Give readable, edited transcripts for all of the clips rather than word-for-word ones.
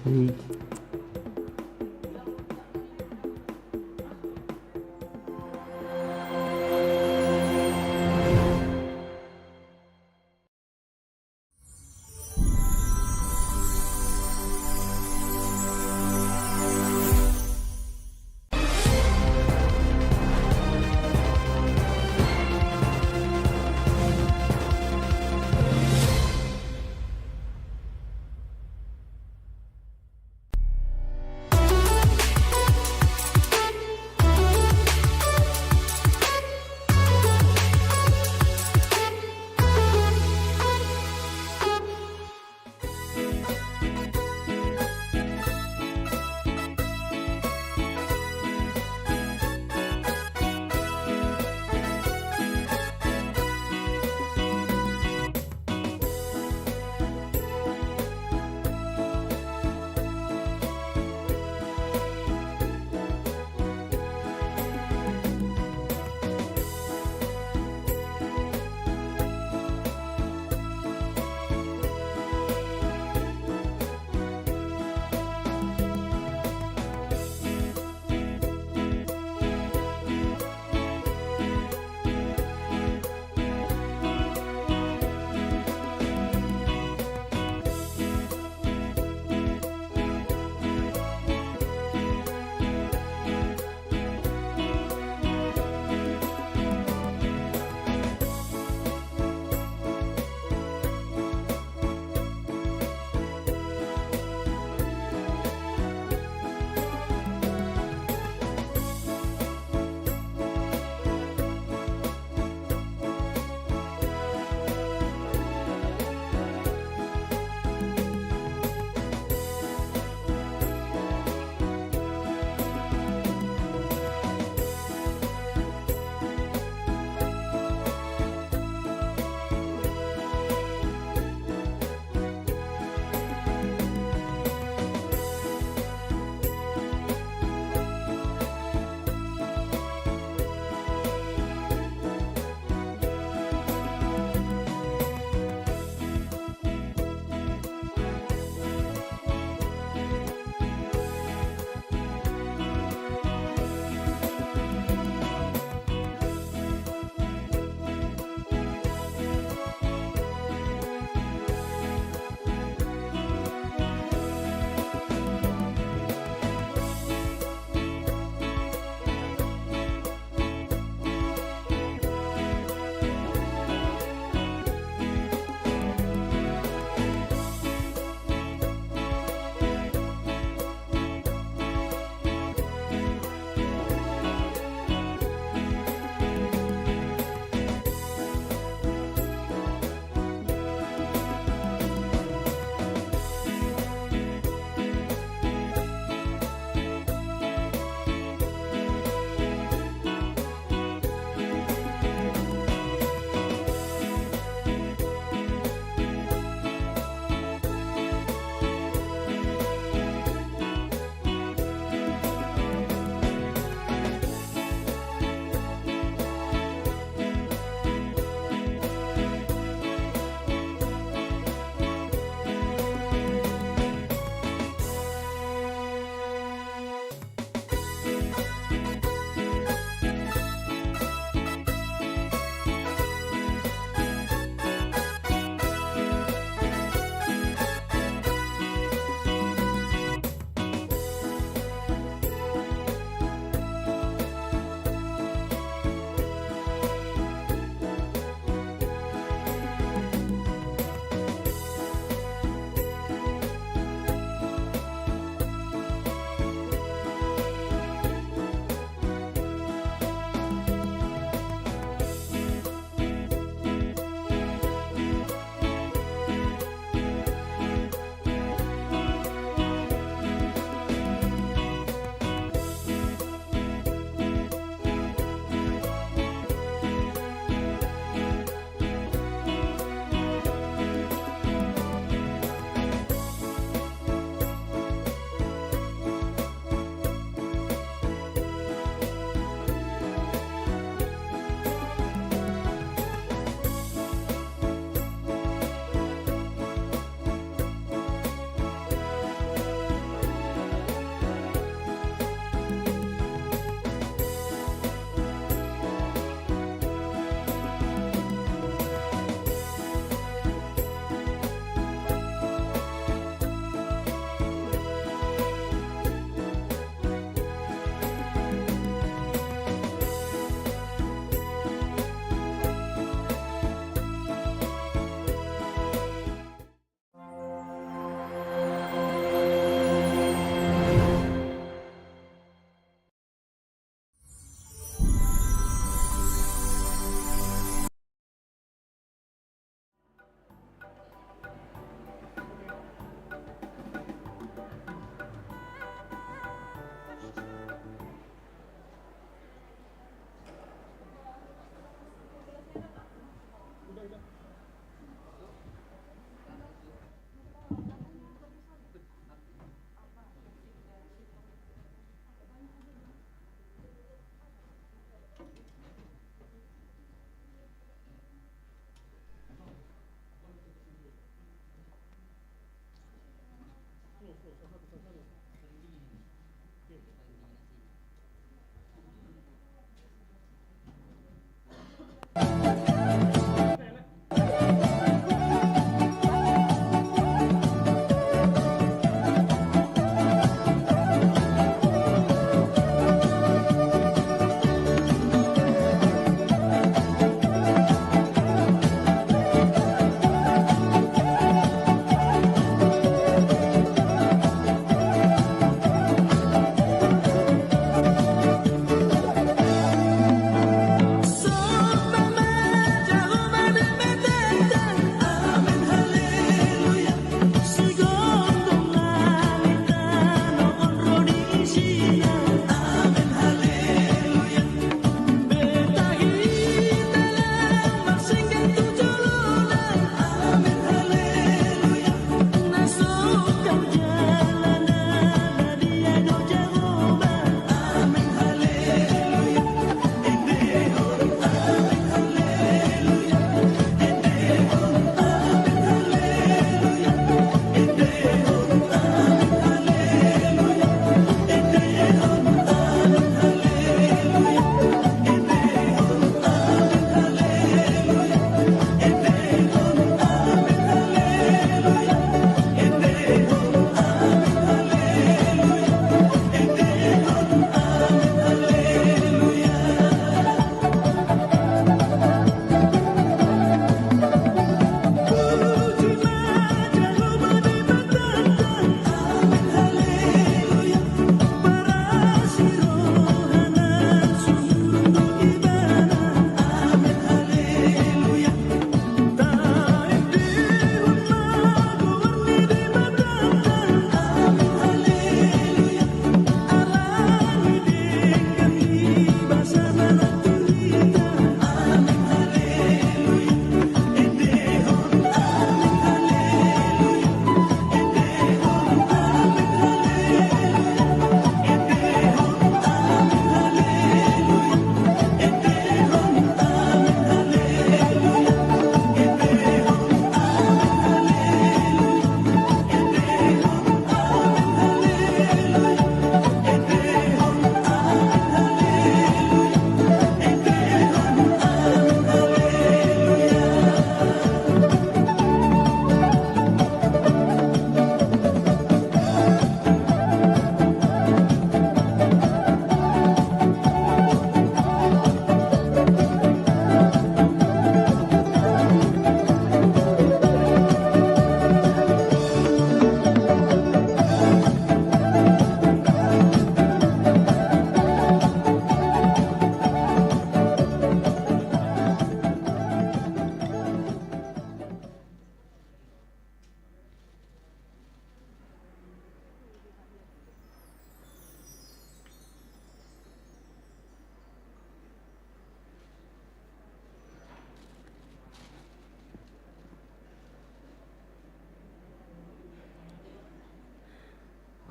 Hmm.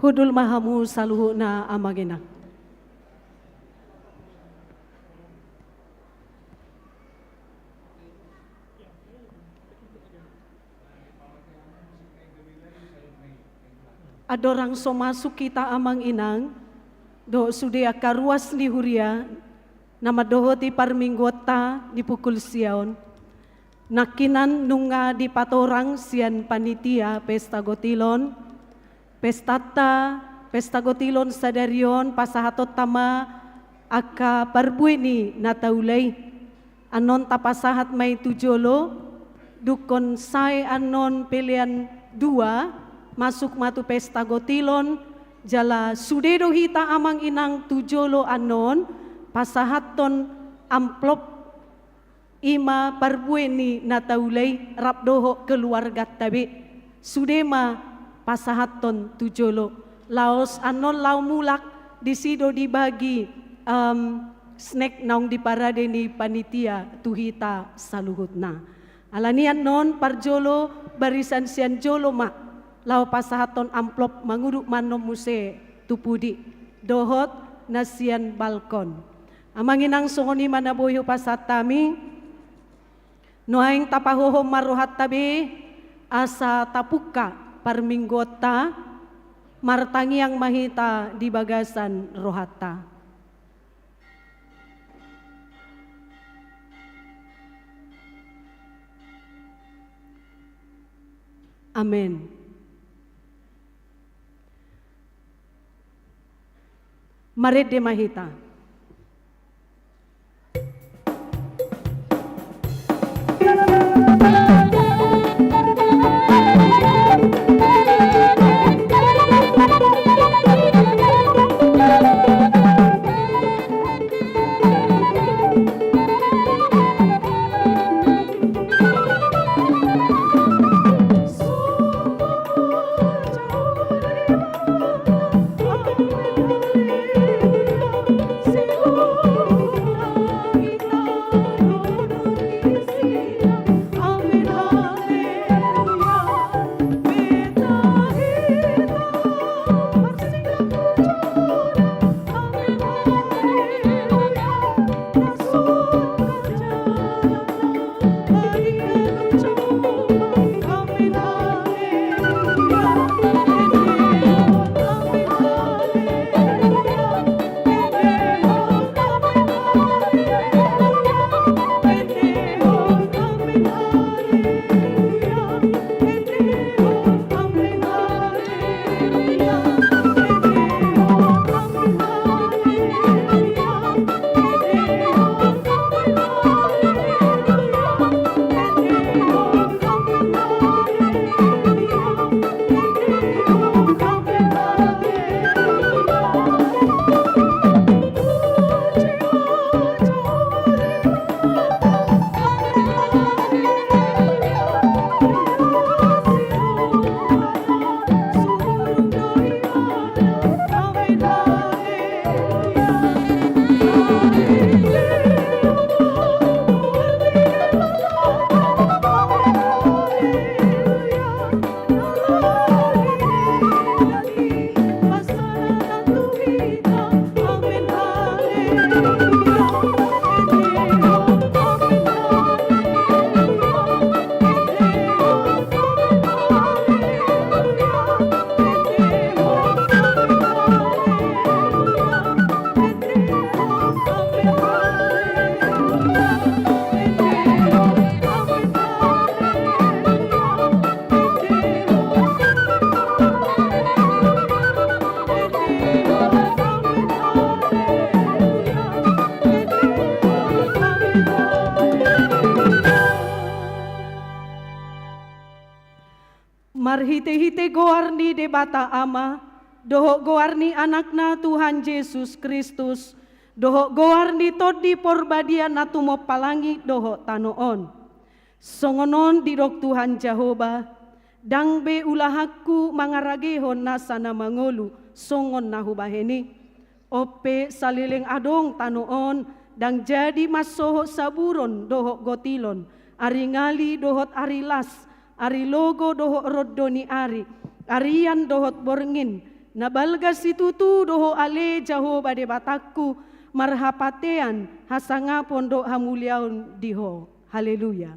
Hudul mahamu saluhuna amagena. Adorang so masuk kita amang inang, do sudia karuas ni huria, nama dohoti parminggota di pukul siaon, nakinan nunga di patorang sian panitia pesta gotilon, pesta gotilon sadarion pasahatot tama aka parbuini nataulay, anon tapasahat may tujolo, dukon say anon pilihan dua, masuk matu pesta gotilon jala sudedo hita amang inang tujolo anon pasahaton amplop ima parbueni nataulay rapdoho keluarga tabi sudema pasahaton tujolo laos anon lau mulak disido dibagi snack naung di parade ni panitia tuhita saluhutna alanian non parjolo barisan sian jolo mak lau pasahaton amplop manguruk manom muse tupudi dohot nasian balkon amanginang songoni manaboyo pasatami noaing tapahoho maruhat tabi asa tapuka parminggota martangi yang mahita di bagasan rohata. Amin. Maret de mahita. Marhite-hite goarni de bata ama, doho goarni anakna Tuhan Yesus Kristus, doho goarni todi porbadia natumo palangi doho tanoon. Songonon dirok Tuhan Jehovah, dang be ulahakku mangaragehon nasana mangolu, songon nahubaheni. Ope saliling adong tanoon, dang jadi masoho saburon doho gotilon, aringali dohot arilas, ari logo doho roddoni ari, arian dohot borngin, Nabalga situtu doho ale jaho bade bataku marhapatean hasanga pondok hamuliaun diho. Haleluya.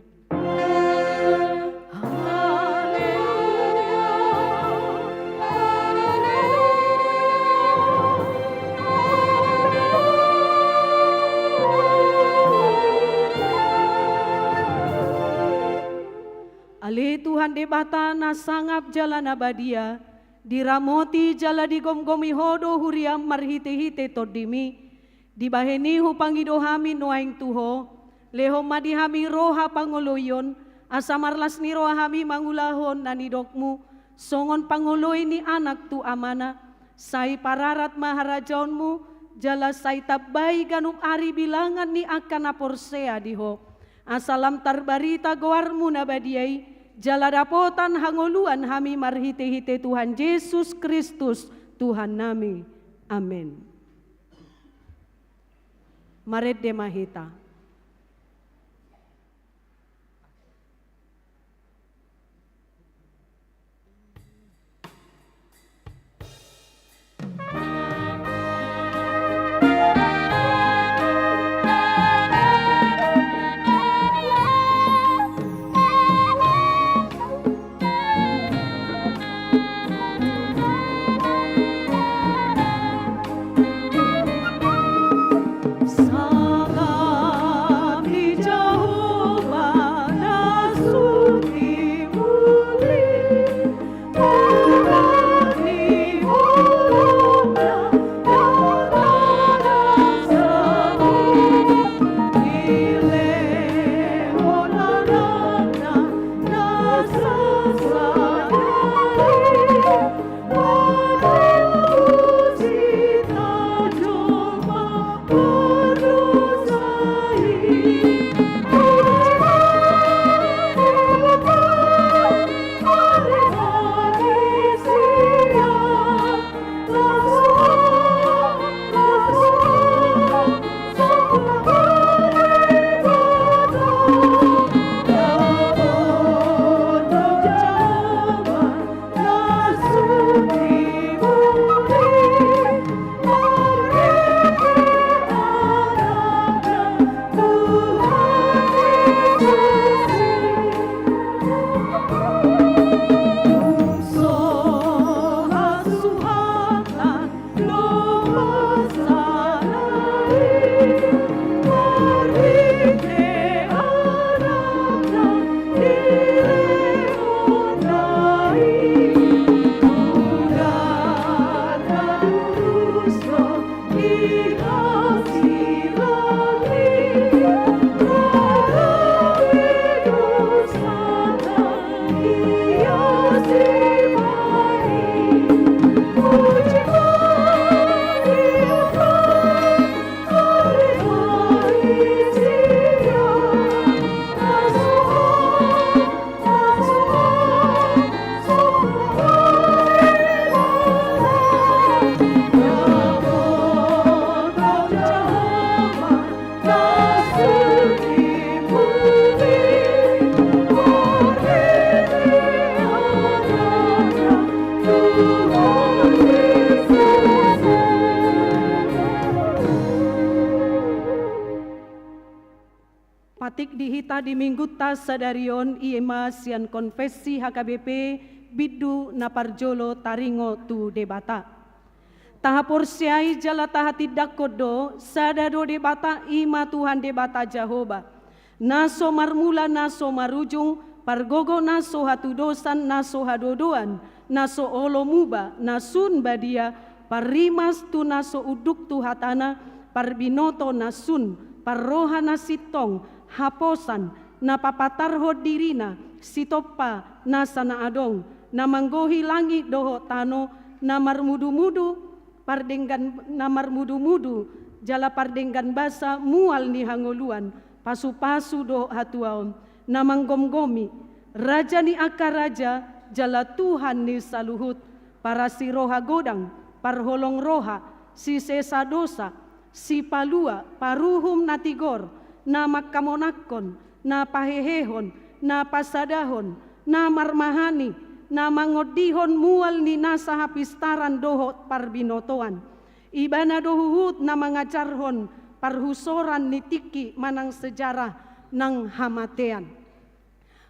Ale Tuhan debata na sangap jalan abadia, diramoti jala digomgomi hodo huriam marhite-hite todimi, dibaheni hupangido hami noaing tuho, leho madihami roha pangoloyon, asamarlas ni roha hami mangulahon nanidokmu, songon pangoloy ni anak tu amana, say pararat maharajaonmu, jala say tabay ganum ari bilangan ni akan aporsea diho, asalam tarbarita goarmu nabadiay, jala dapotan hangoluan hami marhite-hite Tuhan Yesus Kristus Tuhan nami. Amin. Maret de mahita. Patik dihita di minggu tas sadarion iema sian konfesi HKBP bidu naparjolo taringo tu debata. Tahapor siai jala tahati dakodo sadado debata ima Tuhan debata Jahoba. Naso marmula naso marujung pargogo naso hatu dosan naso hadodoan naso olomuba nasun badia parimas tu naso uduk tu hatana parbinoto nasun parroha nasitong haposan napapatarho dirina sitopa nasana adong namanggohi langit doho tano namarmudu-mudu pardenggan namarmudu-mudu jala pardenggan basa mual ni hangoluan pasu-pasu do hatuaon namanggom-gomi raja ni akar raja jala Tuhan ni saluhut para si roha godang parholong roha si sesa dosa si palua paruhum natigor na makamonakon na pahehehon na pasadahon na marmahani na mangodihon mual ni nasa hapistaran dohot parbinotoan. Ibana dohuhut na mangajarhon parhusoran ni tiki manang sejarah ng hamatean.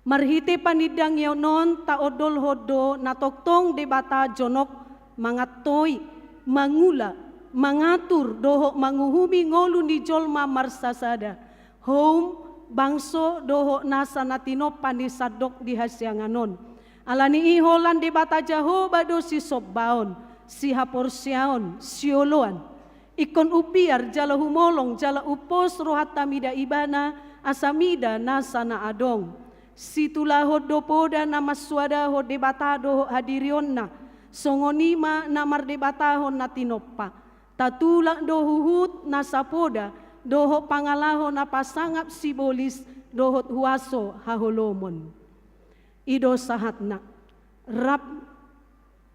Marhite panidang yonon taodol hodo natoktong debata jonok mangatoy mangula mangatur doho manguhumi ngolu ni jolma marsasada home bangso doho nasa natino panisadok di hasyanganon alani iholan debata jaho bado si sobbaon si haporsyaon sioloan ikon upiar jala humolong jala upos rohatamida ibana asamida nasa na adong situlahod dopoda na maswada ho debatado ho hadirionna songonima na mardebatahon na tinoppa tatulak dohuhut na sapoda doho pangalaho na pasangap sibolis dohot huaso haholomon ido sahatna rap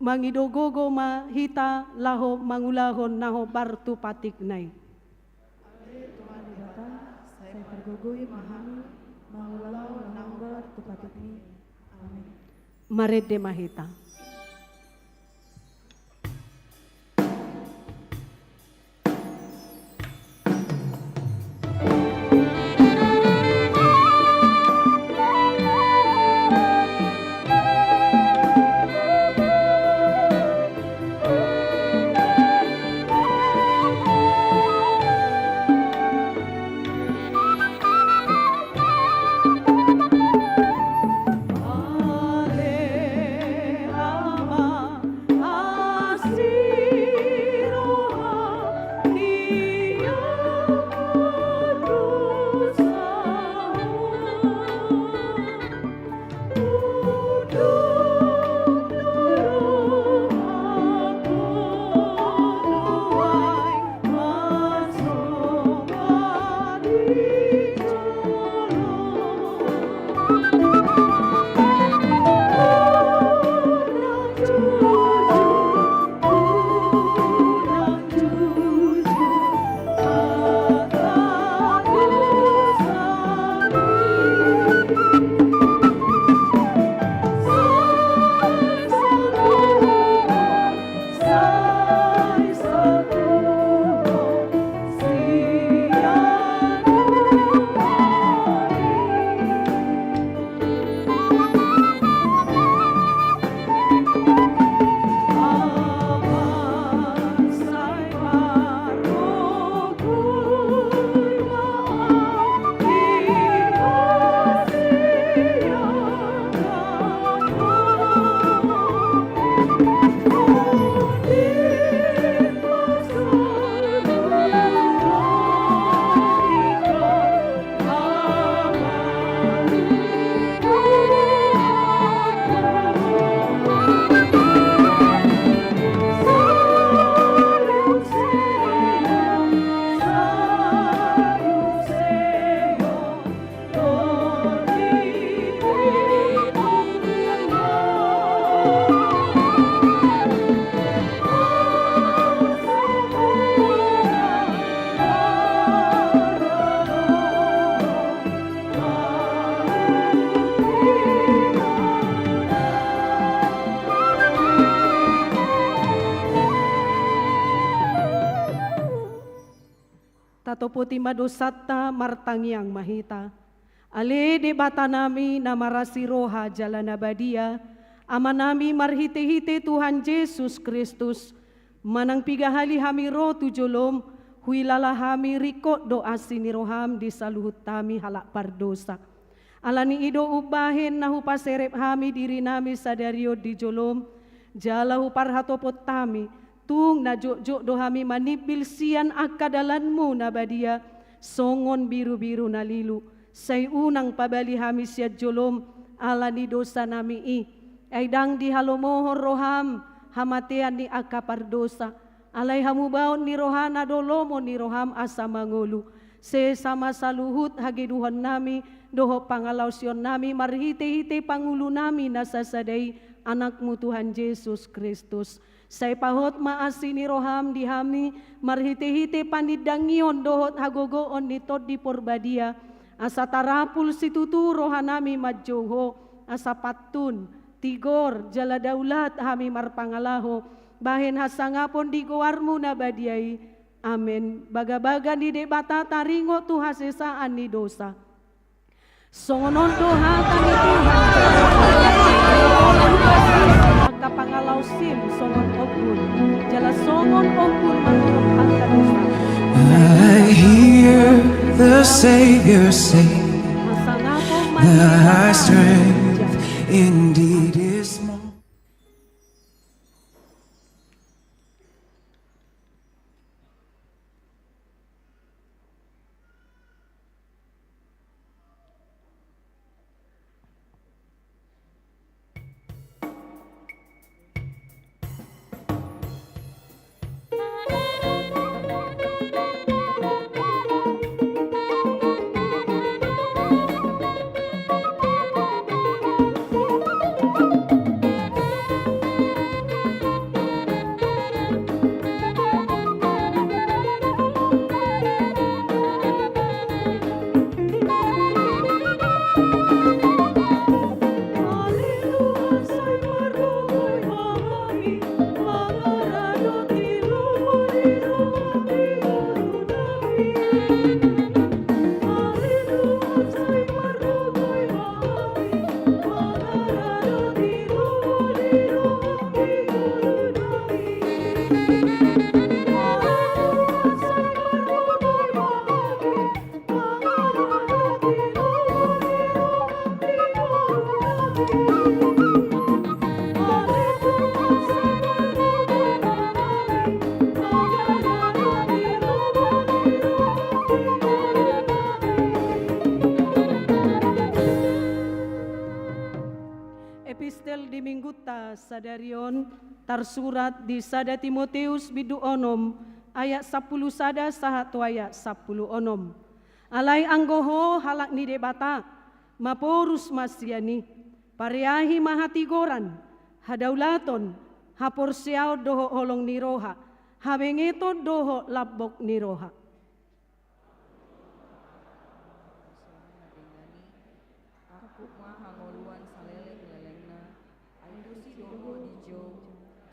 mangidogogo mahita laho mangulahon naho bartu patiknay. Ale Tuhan dibata saya pergogoy mahami mangulahon naho bartu patikni. Amin. Marede mahita. Tatoputi madosata martangyang mahita. Ale debata nami na marasiroha jalana badia. Ama nami marhite-hite Tuhan Yesus Kristus. Manang pigahali hami ro tujolom. Huilala hami riko doa siniroham di saluhut tami halak pardosa. Alani ido ubahin nahu paserep hami diri nami sadario di jolom. Jalahu parhatopot tami. Tung na jok-jok dohami manipil sian akadalanmu na badia songon biru-biru na lilu say unang pabali hami siya jolom ala ni dosa nami ay dang di halomohon roham hamatean ni akapardosa alay hamubaon ni rohana dolomo ni roham asa mangulu se sama saluhut hagiduhan nami doho pangalausyon nami marhite-hite pangulo nami nasasaday anakmu Tuhan Yesus Kristus. Say pahot maasi ni roham di hami marhite-hite panidangyon dohot hagogoon nito di porbadia asa tarapul situtu rohanami madjoho asa patun tigor jala daulat hami marpangalaho bahen hasangapon di goarmu na badiai. Amin. Baga-baga di debata taringo tu hasesaan ni dosa. Songonon doha kami Tuhan angka pangalau sim songon ogun jala songon ogun menurut angka dosa. I hear the Savior say, thy strength indeed is small. Epistel di Mingguta sadarion tarsurat di Sada Timoteus bidu onom ayat 10 sada sahatu ayat 10 onom. Alai anggoho halak ni debata maporus masyani pariahi mahatigoran hadaulaton haporsiao doho holong niroha habengeto doho labbok niroha. Aku mah hangoluan salelek lelengna ayu si doho dijo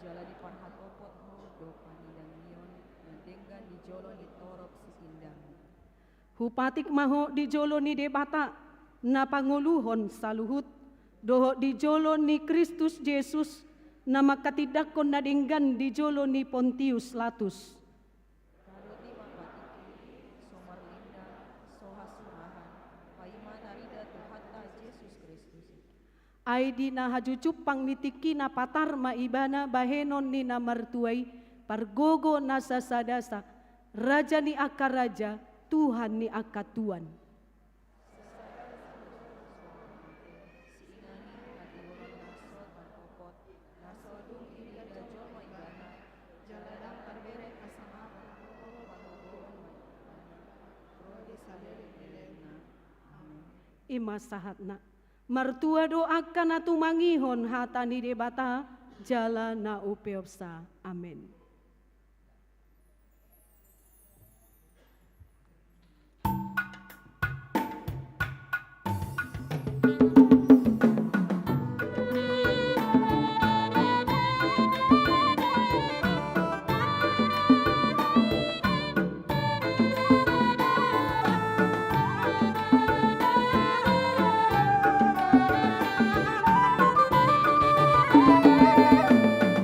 jala di parhat opot ho do panidang nion nandenggan di jolo di torok si sindang. Hupatik maho di jolo ni debata na panguluhon saluhut doho di jolo ni Kristus Yesus na makatidakon nadinggan di jolo ni Pontius Latus. Karoti mapatiki somar linda sohasurahan paima narida tuhata Yesus Kristus. Ay di na hajucupang nitiki na patar maibana bahenon ni na martuay pargogo na sasadasa raja ni akaraja Tuhan ni akatuan. Ima sahatna martua doakan na tumangihon hata ni debata jala na upeopsa. Amin.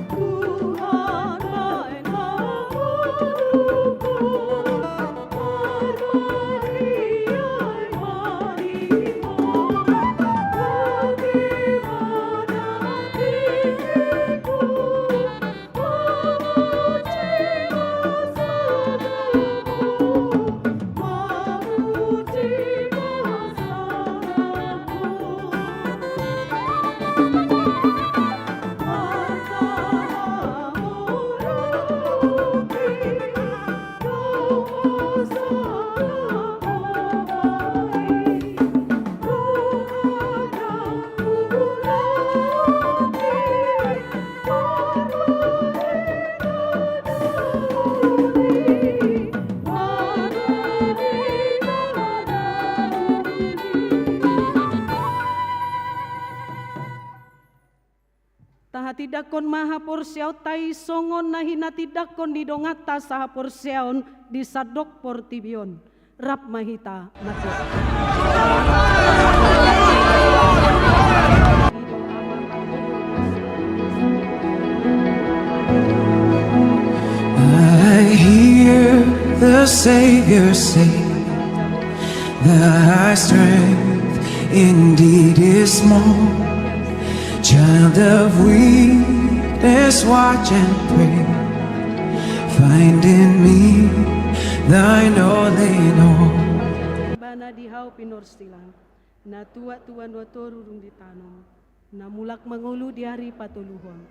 Tuhan tidakon maha porsiaw tay songon na hina tidakon di dongata saha porsiaon di sadok portibion. Rap mahita mati. I hear the Savior say, thy strength indeed is small. Child of weakness, watch and pray. Find in me thine all in all. Bana dihau pinorstilan, na tua-tua nuatorurung ditanong, na mulak mangulu di hari patuluhon,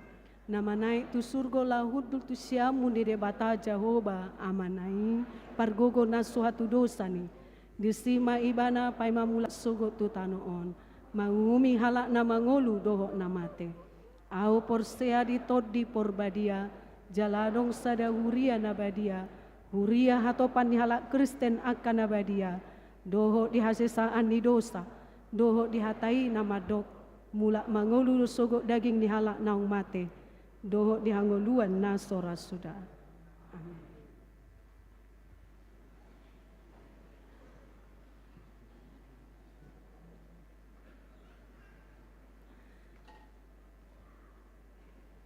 na manaik tu surgo lahudul tu siamu di debata Jehovah amanai, pargogo na suatu dosa ni, disima ibana pai mamulak sogo tu tanoon, mangumi halak na mangulu dohok na mate, au porsea di todi porbadia, jaladong sada huria na badia, huria hatopan di halak Kristen akan nabadia, dohok di hasesaan di dosa, dohok di hatai nama dok, mulak mangolu sogok daging di halak naung mate, dohok di hangoluan nasora sudah. Amin.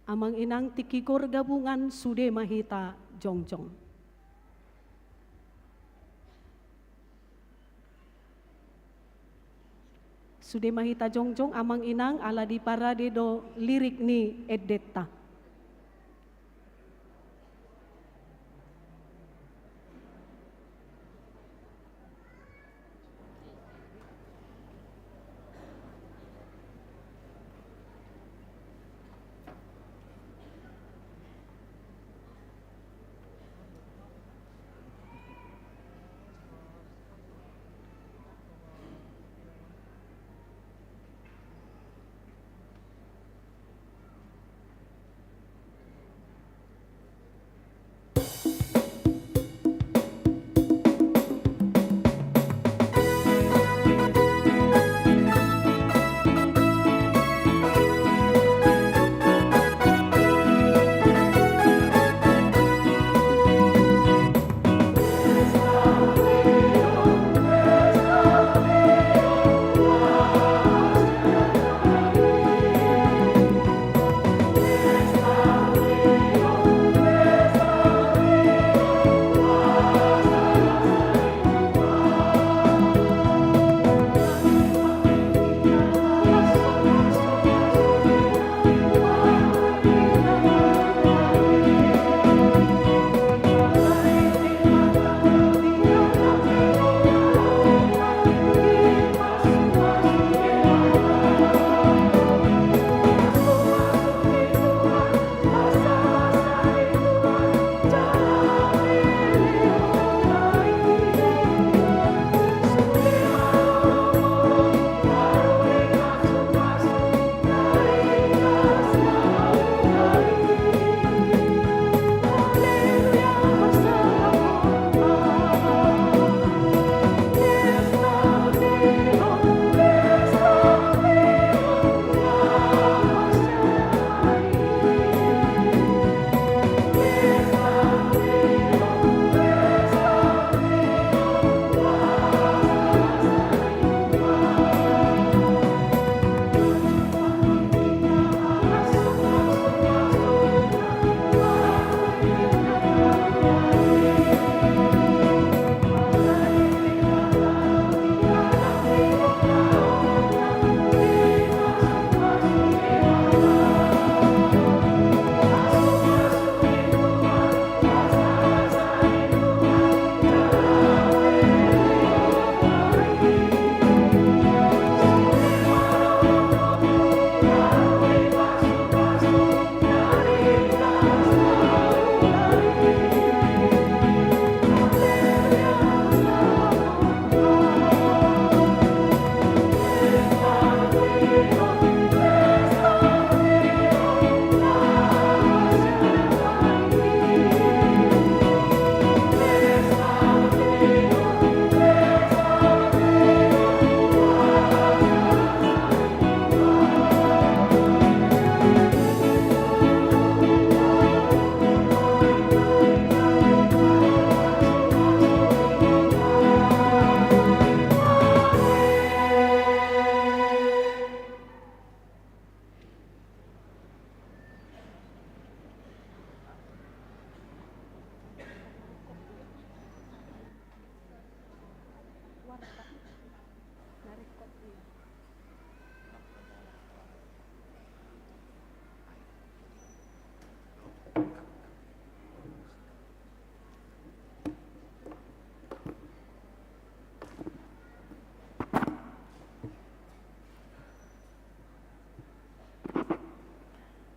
Amang inang tikikor gabungan sude mahita jongjong. Sude mahita jongjong amang inang ala di parade do lirik ni edeta.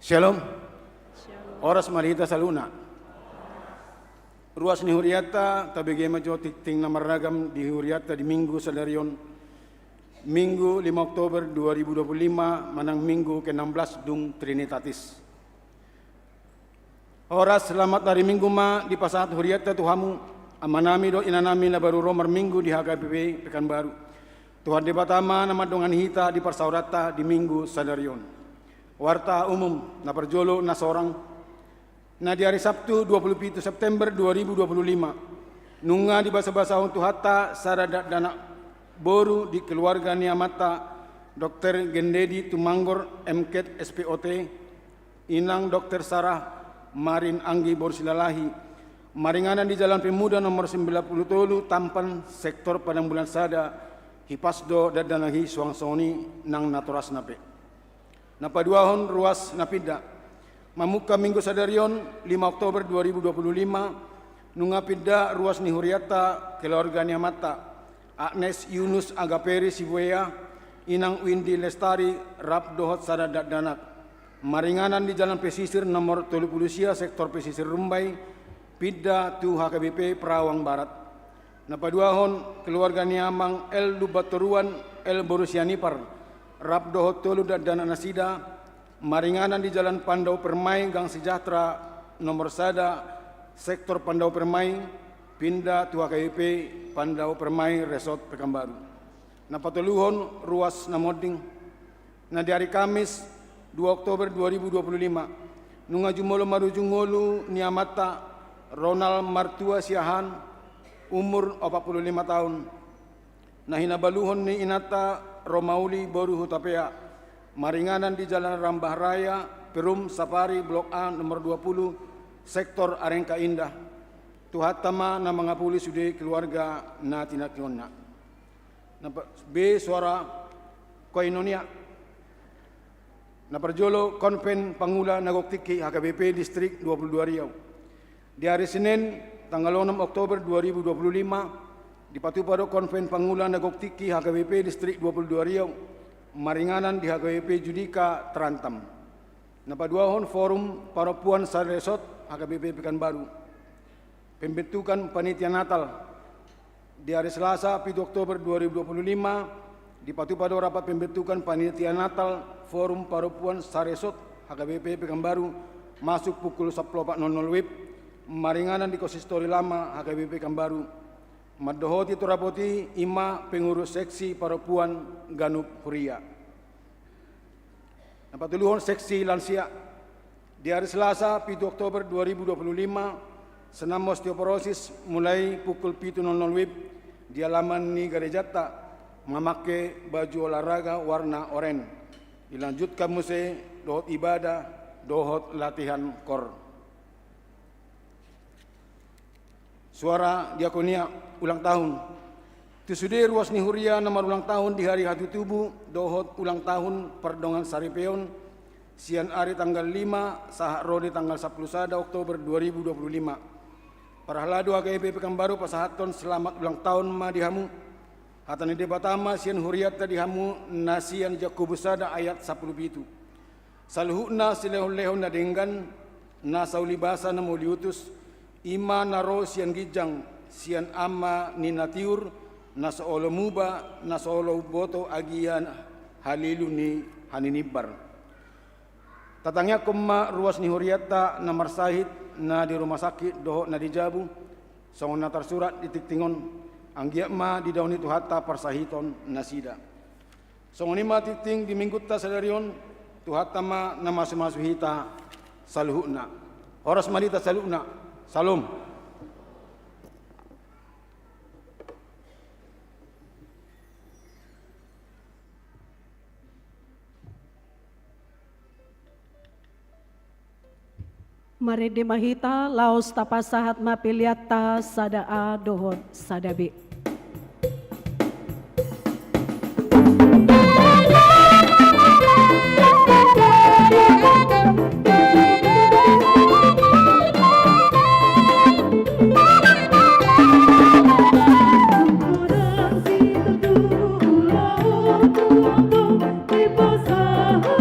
Shalom. Oras marita saluna. Ruas ni huriata tabigay majo tikting na maragam di huriata di Minggu sadarion. Minggu 5 Oktober 2025 manang Minggu ke-16 dung Trinitatis. Oras selamat hari Minggu ma di pasahat huriata tuhamu amanami do inanami na baru romar Minggu di HKBP Pekanbaru. Tuhan debatama nama dongan hita di parsaurata di Minggu sadarion. Warta umum na perjolo na seorang na di hari Sabtu 27 September 2025 nunga di basa-basa untuk hatta sarada dana boru di keluarga niamata Dr. Gendedi Tumanggor MKet SPOT inang Dr. Sarah Marin Anggi Borsilalahi maringanan di Jalan Pemuda nomor 93 Tampan sektor Padang Bulan Sada Hipasdo dadanahi Suangsoni nang naturas nape napaduahon ruas napida mamuka Minggu sadarion 5 Oktober 2025 nunga pida ruas ni huriata keluarga niamata Agnes Yunus Agaperi Sibuya inang Windy Lestari rap dohot sadadak danak maringanan di Jalan Pesisir nomor 30 sektor Pesisir Rumbai pida tu HKBP Perawang Barat napaduahon keluarga niamang El Dubatoruan El Borusianipar rap dohot tolu dan nasida maringanan di Jalan Pandau Permai Gang Sejahtera nomor sada sektor Pandau Permai pindah tu HKBP Pandau Permai Resort Pekanbaru. Napatuluhon ruas namoding na di hari Kamis 2 Oktober 2025 nunga jumolo marujungolu niamata Ronald Martua Siahan umur 45 tahun na hinabaluhon ni inata Romauli Boru Hutapea maringanan di Jalan Rambah Raya Perum Safari Blok A nomor 20 sektor Arengka Indah tuhatama na mga pulis sude keluarga na tinatyon na B suara koinonia na perjolo konven Pangula Nagoktiki HKBP Distrik 22 Riau di hari Senin tanggal 6 Oktober 2025 di Patupado konven Pangula Nagoktiki HKBP Distrik 22 Riau maringanan di HKBP Judika Terantam. Napaduahon forum parapuan sa resort HKBP Pekanbaru. Pembentukan panitia Natal di hari Selasa 7 Oktober 2025 di Patupado rapat pembentukan panitia Natal forum parapuan sa resort HKBP Pekanbaru masuk pukul 10.00 WIB maringanan di konsistori lama HKBP Pekanbaru. Madohoti turapoti ima pengurus seksi parapuan Ganup Huria. Napatuluhon seksi lansia di hari Selasa 7 Oktober 2025 senam osteoporosis mulai pukul 7.00 WIB di halaman ni Garejata memakai baju olahraga warna oranye. Dilanjutkan muse dohot ibadah, dohot latihan kor. Suara diakonia ulang tahun. Tusude ruas ni huria nomor ulang tahun di hari hati tubuh dohot ulang tahun perdongan Saripeon sian ari tanggal 5 sahak rode tanggal 11 Oktober 2025. Para haladu HKBP Pekanbaru pasahaton selamat ulang tahun ma dihamu. Hatani debatama sian huriat dihamu nasian Jakobusada ayat 10 itu. Saluhuna silehon-lehon na denggan na saulibasa na muliutus ima naro sian gijang sian ama ninatiur na soolo muba na soolo boto agian halilu ni haninibar. Tatangnya kumma ruas ni huriata na marsahid na di rumah sakit doho na dijabu songon na tersurat di tiktingon anggiak ma di daun itu hatta parsahiton nasida. Songon ima tikting di minggutta sadarion tuhatta ma na masu-masu hita saluhuna. Horas malita saluhuna. Salam. Mari demahita laos tapasahat mapiliata sadaa dohot sadabi. Di pasahat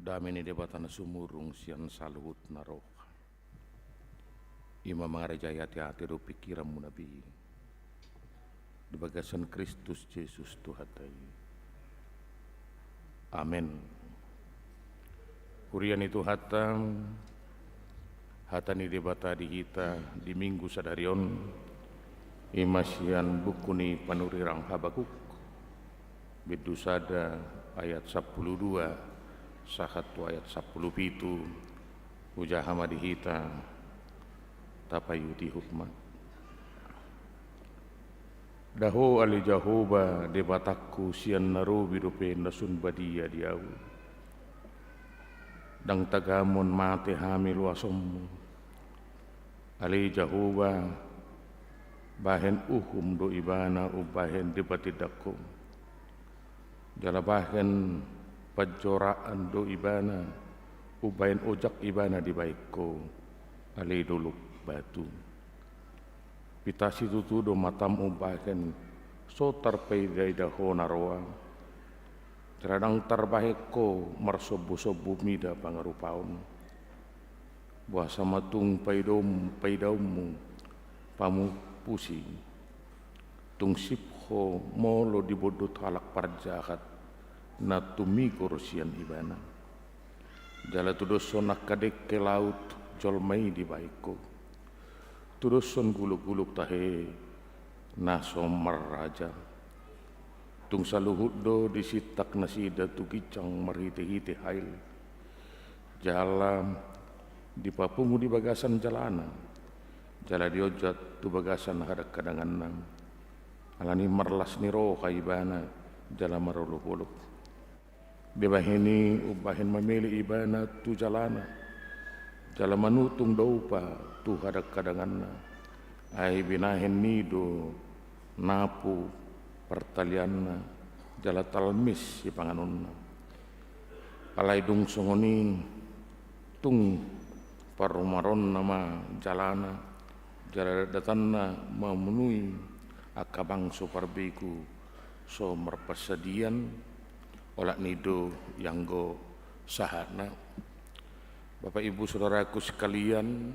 Damini debatana sumurung sian saluhut naroka. Ima mangarajaya hati-hati do pikiranmu nabi. Di bagasan Kristus Yesus Tuhatai. Amin. Kurian itu hatam hatani debata di kita di minggu sadarion imasian bukuni panurirang Habakuk bidusada ayat 12 sahatu ayat 17 ujahama dihita tapayuti hukmat daho ali jahoba debatakku sian naru birupe nasun badia diau dang tagamon mate hamil wasommu ali jahoba bahen uhum do ibana ubahen debatidakku jalabahen pajoraan do ibana ubain ojak ibana di baikko alai doluk batu pitasi tutu do matam ubahen so tarpei daidaho naroa teradang tarbaheko marsobu-sobu mida pangarupaon buah samatung paidaumu pamu pusing tung sipho molo dibodot halak parjahat na tumigor sian ibana jala tudoson nakadek ke laut jolmai di baiko tudoson guluk-guluk tahe na somar raja tung saluhut do disitak nasida tukicang marhite-hite hail jala di papungu di bagasan jalana jala diojat tu bagasan hadak kadangan nang alani marlas ni roha ibana jala maruluh-uluh bebahini ubahin memilih ibana tu jalana jala manutung daupa Tuhan kadanganna ai binahen nido napu pertalianna jala talmis si panganunna palai dung songoni tung parumaron nama jalana jala datanna memenuhi akabang so parbeku so merpesedian olak nido yang go sahana. Bapak Ibu Saudaraku sekalian,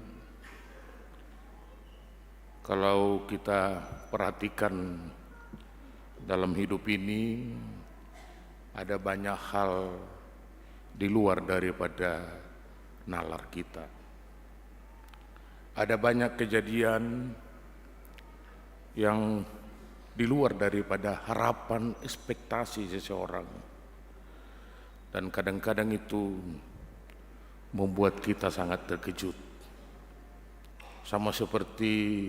kalau kita perhatikan dalam hidup ini ada banyak hal di luar daripada nalar kita. Ada banyak kejadian yang di luar daripada harapan ekspektasi seseorang, dan kadang-kadang itu membuat kita sangat terkejut. Sama seperti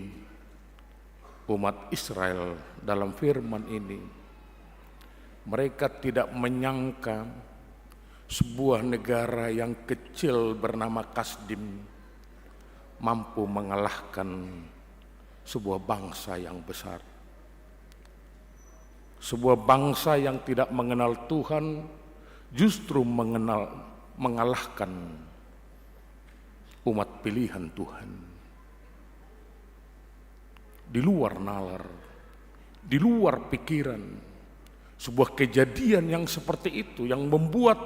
umat Israel dalam firman ini, mereka tidak menyangka sebuah negara yang kecil bernama Kasdim mampu mengalahkan sebuah bangsa yang besar. Sebuah bangsa yang tidak mengenal Tuhan justru mengalahkan umat pilihan Tuhan. Di luar nalar, di luar pikiran, sebuah kejadian yang seperti itu yang membuat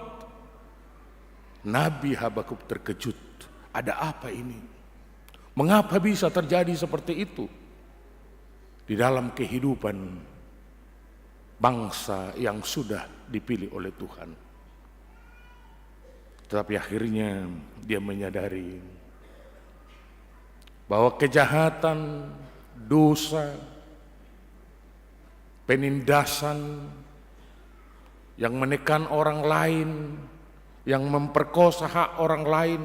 Nabi Habakuk terkejut. Ada apa ini? Mengapa bisa terjadi seperti itu di dalam kehidupan bangsa yang sudah dipilih oleh Tuhan? Tetapi akhirnya dia menyadari bahwa kejahatan, dosa, penindasan yang menekan orang lain, yang memperkosa hak orang lain,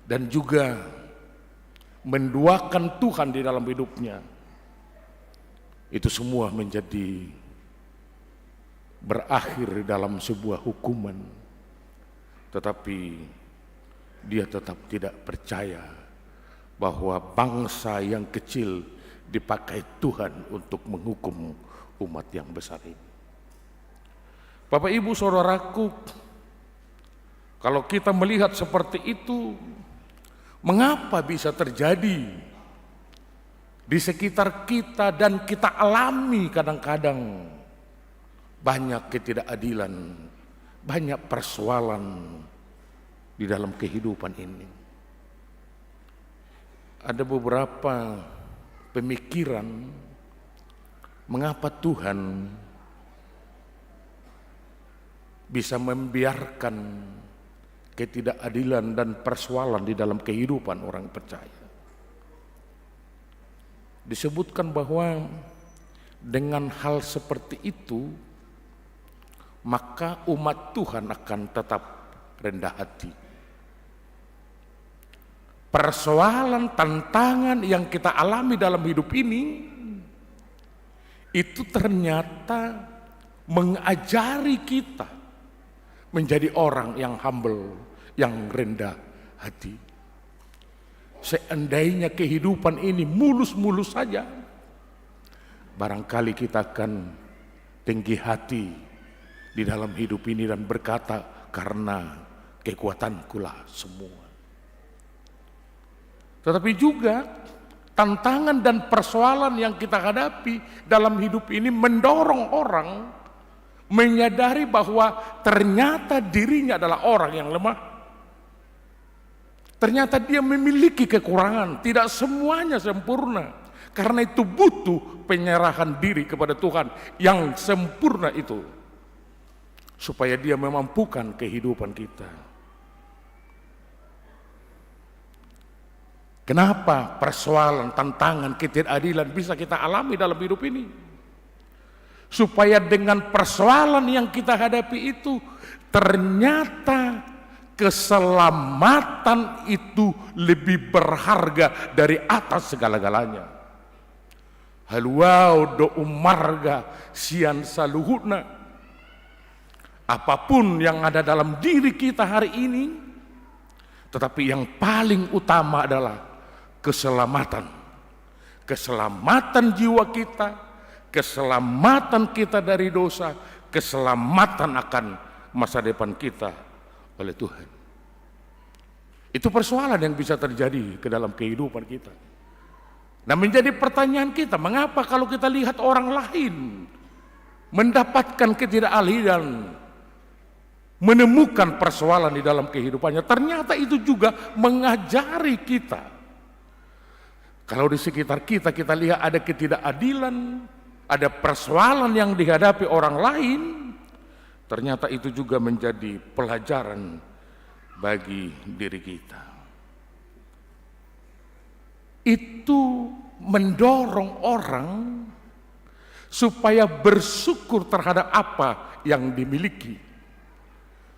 dan juga menduakan Tuhan di dalam hidupnya, itu semua menjadi berakhir dalam sebuah hukuman. Tetapi dia tetap tidak percaya bahwa bangsa yang kecil dipakai Tuhan untuk menghukum umat yang besar ini. Bapak Ibu Saudaraku, kalau kita melihat seperti itu, mengapa bisa terjadi di sekitar kita dan kita alami kadang-kadang banyak ketidakadilan, banyak persoalan di dalam kehidupan ini. Ada beberapa pemikiran mengapa Tuhan bisa membiarkan ketidakadilan dan persoalan di dalam kehidupan orang percaya. Disebutkan bahwa dengan hal seperti itu, maka umat Tuhan akan tetap rendah hati. Persoalan, tantangan yang kita alami dalam hidup ini, itu ternyata mengajari kita menjadi orang yang humble, yang rendah hati. Seandainya kehidupan ini mulus-mulus saja, barangkali kita akan tinggi hati di dalam hidup ini dan berkata, karena kekuatankulah semua. Tetapi juga tantangan dan persoalan yang kita hadapi dalam hidup ini mendorong orang menyadari bahwa ternyata dirinya adalah orang yang lemah. Ternyata dia memiliki kekurangan, tidak semuanya sempurna. Karena itu butuh penyerahan diri kepada Tuhan yang sempurna itu, supaya dia memampukan kehidupan kita. Kenapa persoalan, tantangan, ketidakadilan bisa kita alami dalam hidup ini? Supaya dengan persoalan yang kita hadapi itu, ternyata keselamatan itu lebih berharga dari atas segala-galanya. Haluau do umarga sian saluhutna. Apapun yang ada dalam diri kita hari ini, Tetapi yang paling utama adalah keselamatan. Keselamatan jiwa kita, keselamatan kita dari dosa, keselamatan akan masa depan kita oleh Tuhan. Itu persoalan yang bisa terjadi ke dalam kehidupan kita. Nah, menjadi pertanyaan kita, mengapa kalau kita lihat orang lain mendapatkan ketidakadilan, menemukan persoalan di dalam kehidupannya, ternyata itu juga mengajari kita. Kalau di sekitar kita, kita lihat ada ketidakadilan, ada persoalan yang dihadapi orang lain, ternyata itu juga menjadi pelajaran bagi diri kita. Itu mendorong orang supaya bersyukur terhadap apa yang dimiliki.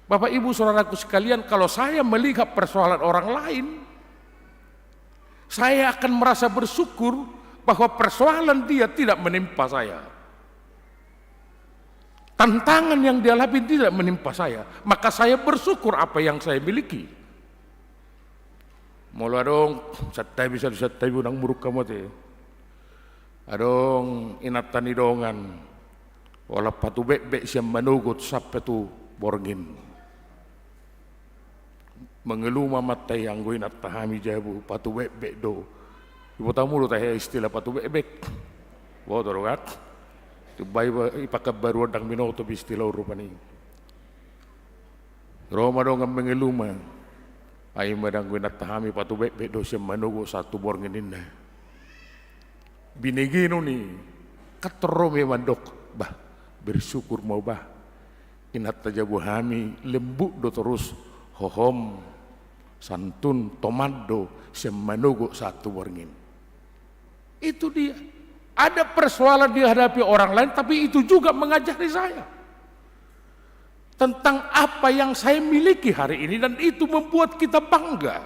Bapak Ibu Saudaraku sekalian, kalau saya melihat persoalan orang lain, saya akan merasa bersyukur bahwa persoalan dia tidak menimpa saya. Tantangan yang dia alami tidak menimpa saya, maka saya bersyukur apa yang saya miliki. Mula dong, satai bisa satai unang muruk kamu teh. Adong inatan idongan, wala patu bek siam manugot sampai tu borgin. Mengeluma matai yang gue inat tahami jabu patu bek do. Ibu tamu lu teh istilah patu bek. Wah dorogat. Tu bai ipakai baru dang minoto istilah rupani. Roma dong mengeluma. Ay madang gue inat tahami patu bek do siam manugo satu borgin inna. Binigino ni katrome mandok bah bersyukur mau bah inat tajabu hami lembut do terus hohom santun tomado semanugo satu borngin. Itu dia. Ada persoalan dihadapi orang lain, tapi itu juga mengajari saya tentang apa yang saya miliki hari ini, dan itu membuat kita bangga.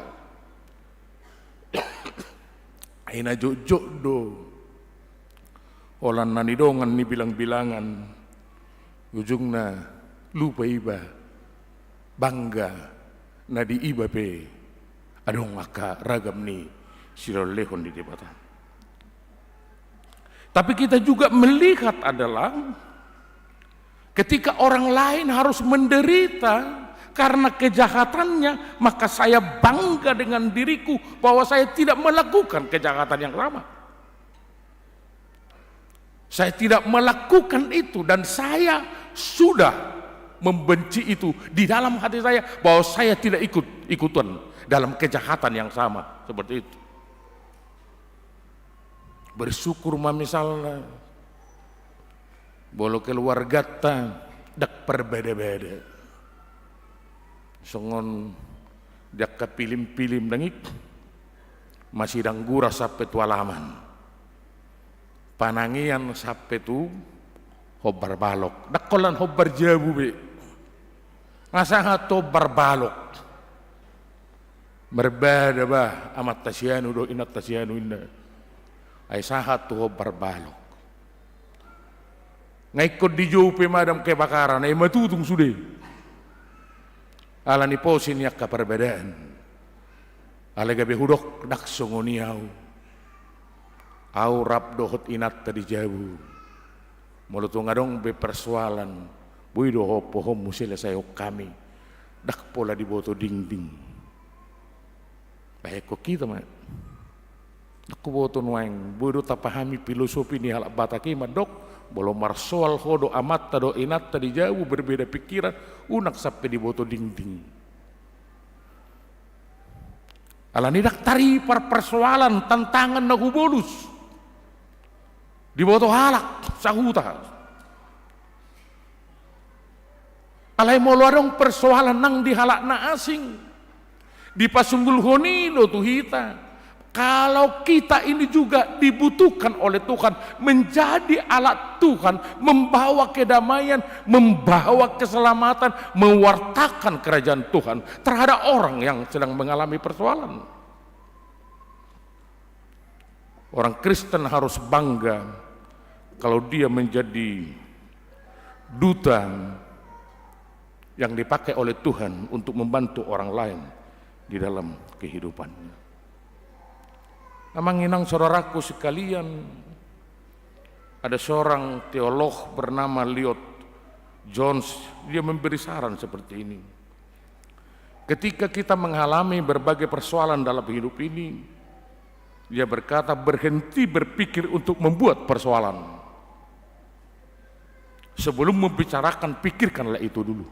Aina jok do olan nanidongan ni bilang-bilangan ujungna lupa iba bangga nadi iba pe adong maka ragam ni sirolehon di debatan. Tapi kita juga melihat adalah ketika orang lain harus menderita karena kejahatannya, maka saya bangga dengan diriku bahwa saya tidak melakukan kejahatan yang sama. Saya tidak melakukan itu, dan saya sudah membenci itu di dalam hati saya, bahwa saya tidak ikutan dalam kejahatan yang sama seperti itu. Bersyukur mah misalnya bolo keluarga ta dak perbeda-beda. Songon dak kapilim-pilim dangik masih danggura sampai tualaman. Panangian sampai tu hobar balok. Dak kolan hobar jabu be. Ngasaha to barbalok. Berbeda bah amat tasyanu do inat tasyanu inna. Ay sahat to hobar balok. Ngaikot di jope madam kebakaran ay matutung sude. Ala ni posin yak kaperbedaan. Ala gabe hudok dak songoniau. Au rap dohot inat tadi jabu. Mulutung adong be persoalan. Bui doho pohom musila sayo kami. Dak pola di boto ding-ding. Baik kok kita mah. Aku boto nuang. Bui do tapahami filosofi ni halak bataki madok. Bolo marsoal hodo amat tado inat tadi jabu berbeda pikiran. Unak sampai di boto ding-ding. Ala nidak tari par persoalan tantangan nagu bonus. Di boto halak sahuta. Alai moluarong persoalan nang di halak na asing. Di pasunggul honido tuh hita. Kalau kita ini juga dibutuhkan oleh Tuhan, menjadi alat Tuhan, membawa kedamaian, membawa keselamatan, mewartakan kerajaan Tuhan terhadap orang yang sedang mengalami persoalan. Orang Kristen harus bangga kalau dia menjadi duta yang dipakai oleh Tuhan untuk membantu orang lain di dalam kehidupannya. Amanginang saudaraku sekalian, ada seorang teolog bernama Lloyd Jones, dia memberi saran seperti ini. Ketika kita mengalami berbagai persoalan dalam hidup ini, dia berkata, berhenti berpikir untuk membuat persoalan. Sebelum membicarakan, pikirkanlah itu dulu.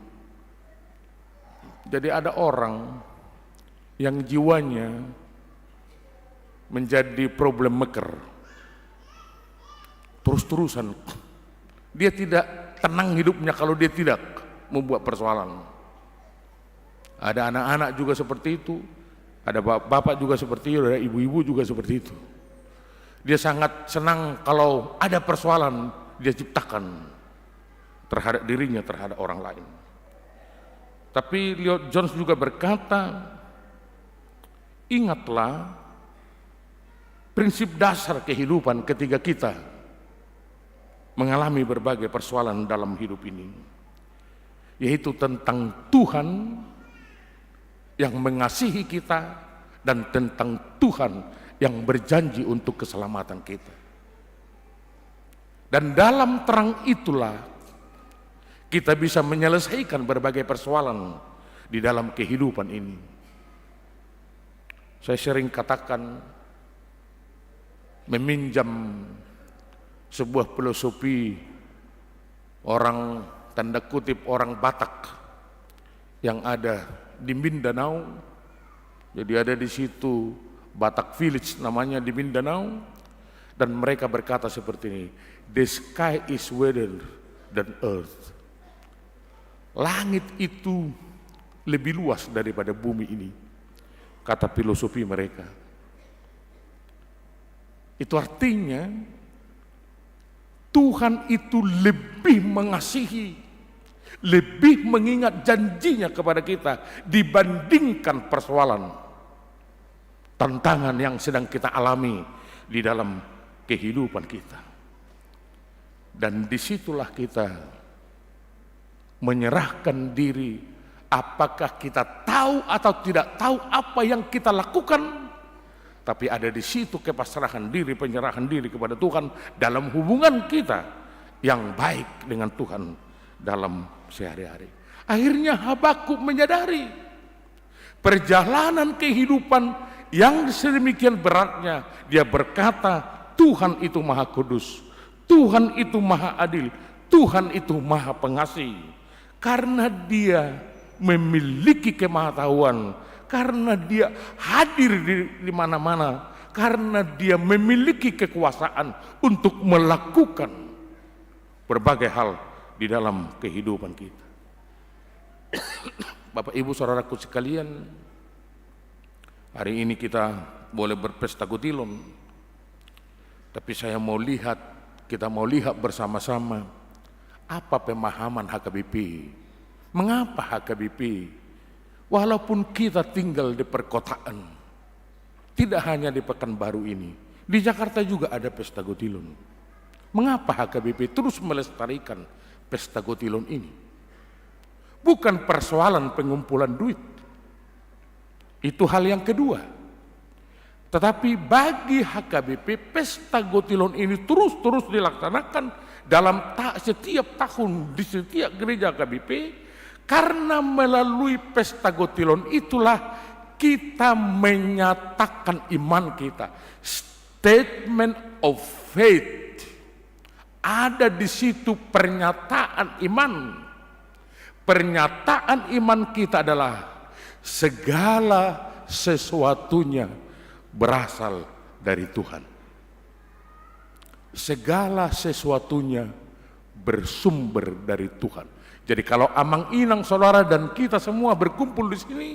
Jadi ada orang yang jiwanya menjadi problem maker. Terus-terusan. Dia tidak tenang hidupnya kalau dia tidak membuat persoalan. Ada anak-anak juga seperti itu. Ada bapak juga seperti itu, ada ibu-ibu juga seperti itu. Dia sangat senang kalau ada persoalan dia ciptakan terhadap dirinya, terhadap orang lain. Tapi Lloyd Jones juga berkata, ingatlah prinsip dasar kehidupan ketika kita mengalami berbagai persoalan dalam hidup ini, yaitu tentang Tuhan yang mengasihi kita dan tentang Tuhan yang berjanji untuk keselamatan kita. Dan dalam terang itulah kita bisa menyelesaikan berbagai persoalan di dalam kehidupan ini. Saya sering katakan, meminjam sebuah filosofi orang, tanda kutip, orang Batak yang ada di Mindanao. Jadi ada di situ Batak Village namanya di Mindanao, dan mereka berkata seperti ini, the sky is wider than earth. Langit itu lebih luas daripada bumi ini, kata filosofi mereka. Itu artinya Tuhan itu lebih mengasihi, lebih mengingat janjinya kepada kita dibandingkan persoalan, tantangan yang sedang kita alami di dalam kehidupan kita. Dan disitulah kita menyerahkan diri, apakah kita tahu atau tidak tahu apa yang kita lakukan, tapi ada di situ kepasrahan diri, penyerahan diri kepada Tuhan dalam hubungan kita yang baik dengan Tuhan dalam sehari-hari. Akhirnya Habakuk menyadari perjalanan kehidupan yang sedemikian beratnya. Dia berkata, Tuhan itu Maha Kudus, Tuhan itu Maha Adil, Tuhan itu Maha Pengasih. Karena dia memiliki kemahatauan, karena dia hadir di mana-mana, karena dia memiliki kekuasaan untuk melakukan berbagai hal di dalam kehidupan kita. Bapak Ibu saudaraku sekalian, hari ini kita boleh berpesta Gutilon, tapi saya mau lihat, kita mau lihat bersama-sama apa pemahaman HKBP. Mengapa HKBP? Walaupun kita tinggal di perkotaan, tidak hanya di Pekanbaru ini, di Jakarta juga ada pesta Gutilon. Mengapa HKBP terus melestarikan pesta Gutilon ini? Bukan persoalan pengumpulan duit, itu hal yang kedua. Tetapi bagi HKBP, pesta Gutilon ini terus dilaksanakan dalam setiap tahun di setiap gereja HKBP, karena melalui pesta Gutilon itulah kita menyatakan iman kita. Statement of faith. Ada di situ pernyataan iman. Pernyataan iman kita adalah segala sesuatunya berasal dari Tuhan. Segala sesuatunya bersumber dari Tuhan. Jadi kalau Amang Inang saudara dan kita semua berkumpul di sini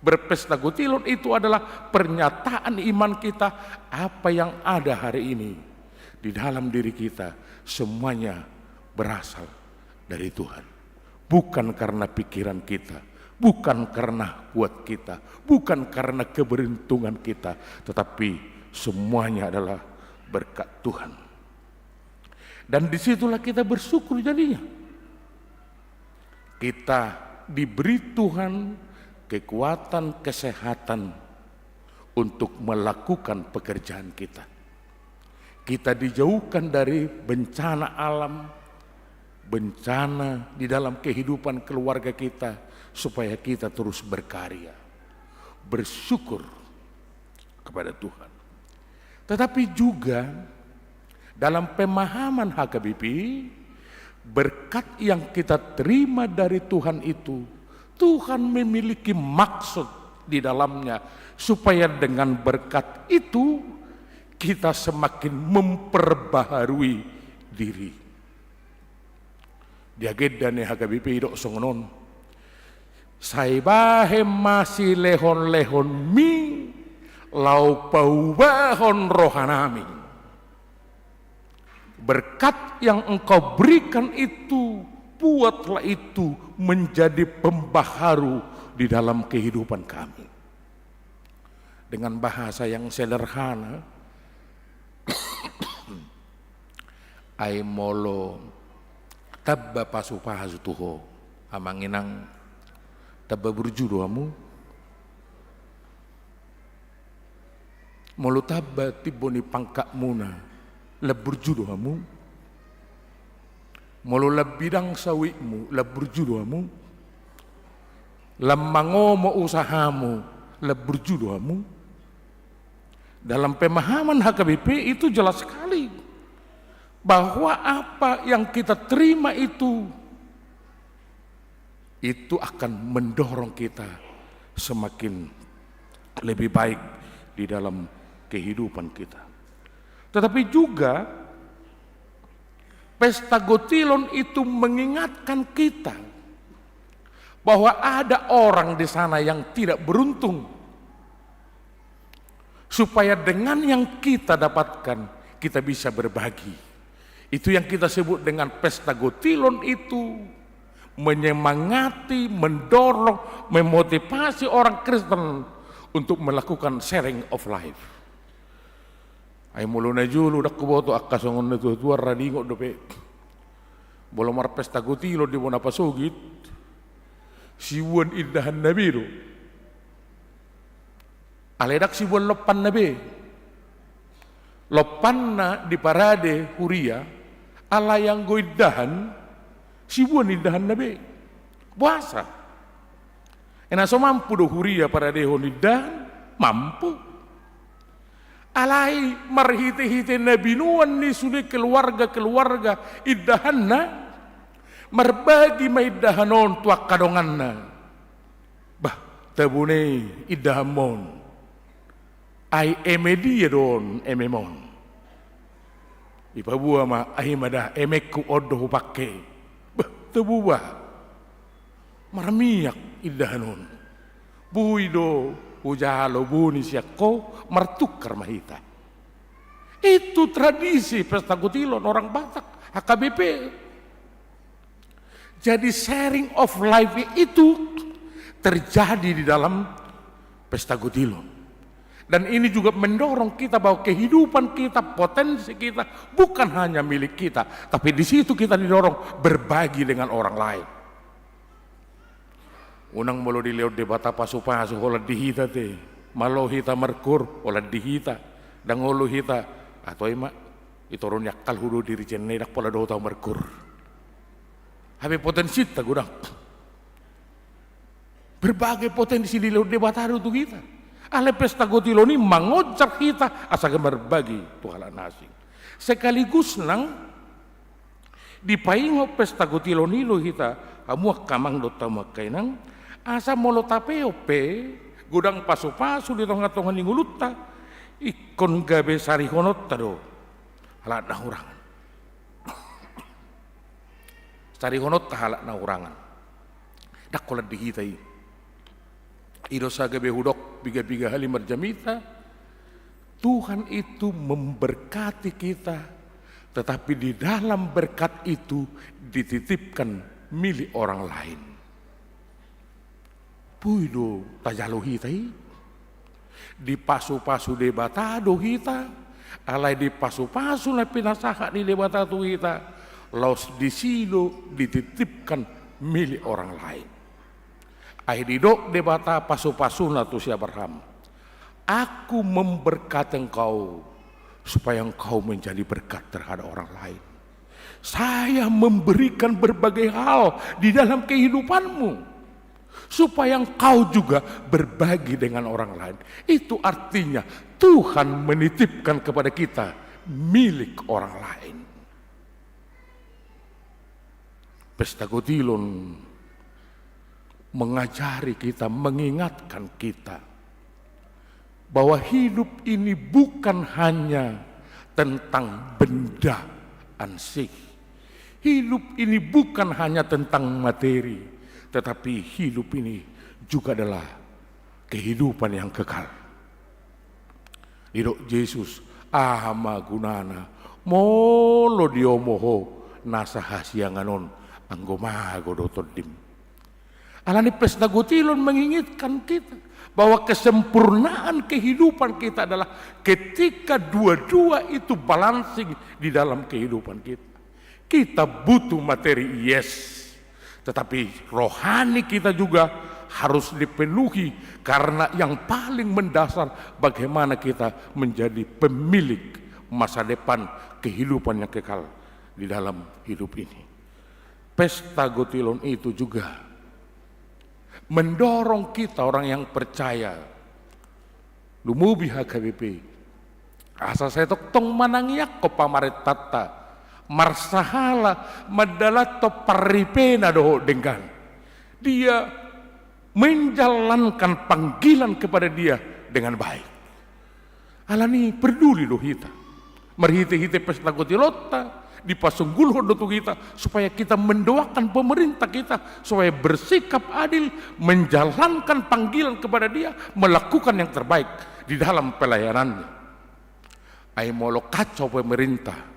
berpesta Gutilon, itu adalah pernyataan iman kita. Apa yang ada hari ini di dalam diri kita semuanya berasal dari Tuhan. Bukan karena pikiran kita, bukan karena kuat kita, bukan karena keberuntungan kita, tetapi semuanya adalah berkat Tuhan. Dan disitulah kita bersyukur jadinya. Kita diberi Tuhan kekuatan, kesehatan untuk melakukan pekerjaan kita. Kita dijauhkan dari bencana alam, bencana di dalam kehidupan keluarga kita, supaya kita terus berkarya, bersyukur kepada Tuhan. Tetapi juga dalam pemahaman HKBP, berkat yang kita terima dari Tuhan itu, Tuhan memiliki maksud di dalamnya, supaya dengan berkat itu kita semakin memperbaharui diri. Di agenda nih HKBP idok songonon, saya bahe masih lehon-lehon mi lau paubahon rohanami. Berkat yang engkau berikan itu, buatlah itu menjadi pembaharu di dalam kehidupan kami. Dengan bahasa yang sederhana, ai molo tabba pasu-pasu tuho amanginang tabba berjudo amu molo tabba tiboni pangkak muna leburjudo amu molo labidang sawikmu leburjudo amu lamangomo usahamu leburjudo amu. Dalam pemahaman HKBP itu jelas sekali bahwa apa yang kita terima itu akan mendorong kita semakin lebih baik di dalam kehidupan kita. Tetapi juga Pesta Gotilon itu mengingatkan kita bahwa ada orang di sana yang tidak beruntung, supaya dengan yang kita dapatkan kita bisa berbagi. Itu yang kita sebut dengan Pesta Gotilon itu menyemangati, mendorong, memotivasi orang Kristen untuk melakukan sharing of life. Ay muluna julu dak kuboto akasongon na tuwa radingo dope. Bolomar Pesta Gotilon di mona pasugit. Siwan indahan nabiru. Aledak siwan lopan nabe. Lopan na di parade huria. Ala yang goidahan siwan indahan nabe. Puasa. Enaso mampu do huria parade honidahan mampu. Alai marhite-hite nabinuan ni sudah keluarga-keluarga idahanna merbagi maidahanon tuak kadonganna. Bah tabune idahamon ai emedia don ememon. Ipabua ma ahimada emeku odoh pakai. Bah tabuah marmiak idahanon. Buido ujalo buni siako martukar mahita. Itu tradisi Pesta Gotilon orang Batak, HKBP. Jadi sharing of life itu terjadi di dalam Pesta Gotilon. Dan ini juga mendorong kita bahwa kehidupan kita, potensi kita bukan hanya milik kita, tapi di situ kita didorong berbagi dengan orang lain. Unang molo dilihat debata pasu-pasu hola dihita te malo hita merkur hola dihita dan ngolo hita atau ima itoron yakal hudu diri cennedak pola do tau merkur habe potensi ta gudang berbagai potensi di lihat debata itu kita ale Pesta Gotilon ini mengojak kita asal berbagi tuhalan asing sekaligus nang di paingo Pesta Gotilon ilo kita kamu kamang do tau makainang asa molo tapeo pe gudang pasu-pasu di tengah-tengah ninguluta ikon gabe sari honot tado halak na urangan sari honot halak na urangan dak kola dihitai ido sagabe hudok biga-biga halimar jamita. Tuhan itu memberkati kita, tetapi di dalam berkat itu dititipkan milik orang lain. Puido tajalo hitai di pasu-pasu debata do hita alai di pasu-pasu na pinasaha di debata tu hita laus di silo dititipkan milik orang lain. Ai didok debata pasu-pasuna tu si Abraham. Aku memberkati engkau supaya engkau menjadi berkat terhadap orang lain. Saya memberikan berbagai hal di dalam kehidupanmu supaya engkau juga berbagi dengan orang lain. Itu artinya Tuhan menitipkan kepada kita milik orang lain. Pesta Kotilon mengajari kita, mengingatkan kita bahwa hidup ini bukan hanya tentang benda ansih. Hidup ini bukan hanya tentang materi, tetapi hidup ini juga adalah kehidupan yang kekal. Hidup Yesus ahama gunana molo diomoho nasa hasianganon anggomago dotodim. Alani Pesta Kotilon mengingatkan kita bahwa kesempurnaan kehidupan kita adalah ketika dua-dua itu balancing di dalam kehidupan kita. Kita butuh materi, yes, tetapi rohani kita juga harus dipenuhi, karena yang paling mendasar bagaimana kita menjadi pemilik masa depan kehidupan yang kekal di dalam hidup ini. Pesta Kotilon itu juga mendorong kita orang yang percaya. Lumubi HKBP. Asa saya tong manangyak ko pamaretata. Marsahala madalato paripena doho dengan. Dia menjalankan panggilan kepada dia dengan baik. Alani peduli doh kita. Merhite-hite Pesta Kotilota dipasunggul hodotu kita supaya kita mendoakan pemerintah kita supaya bersikap adil, menjalankan panggilan kepada dia, melakukan yang terbaik di dalam pelayanannya. Ai molo kacau pemerintah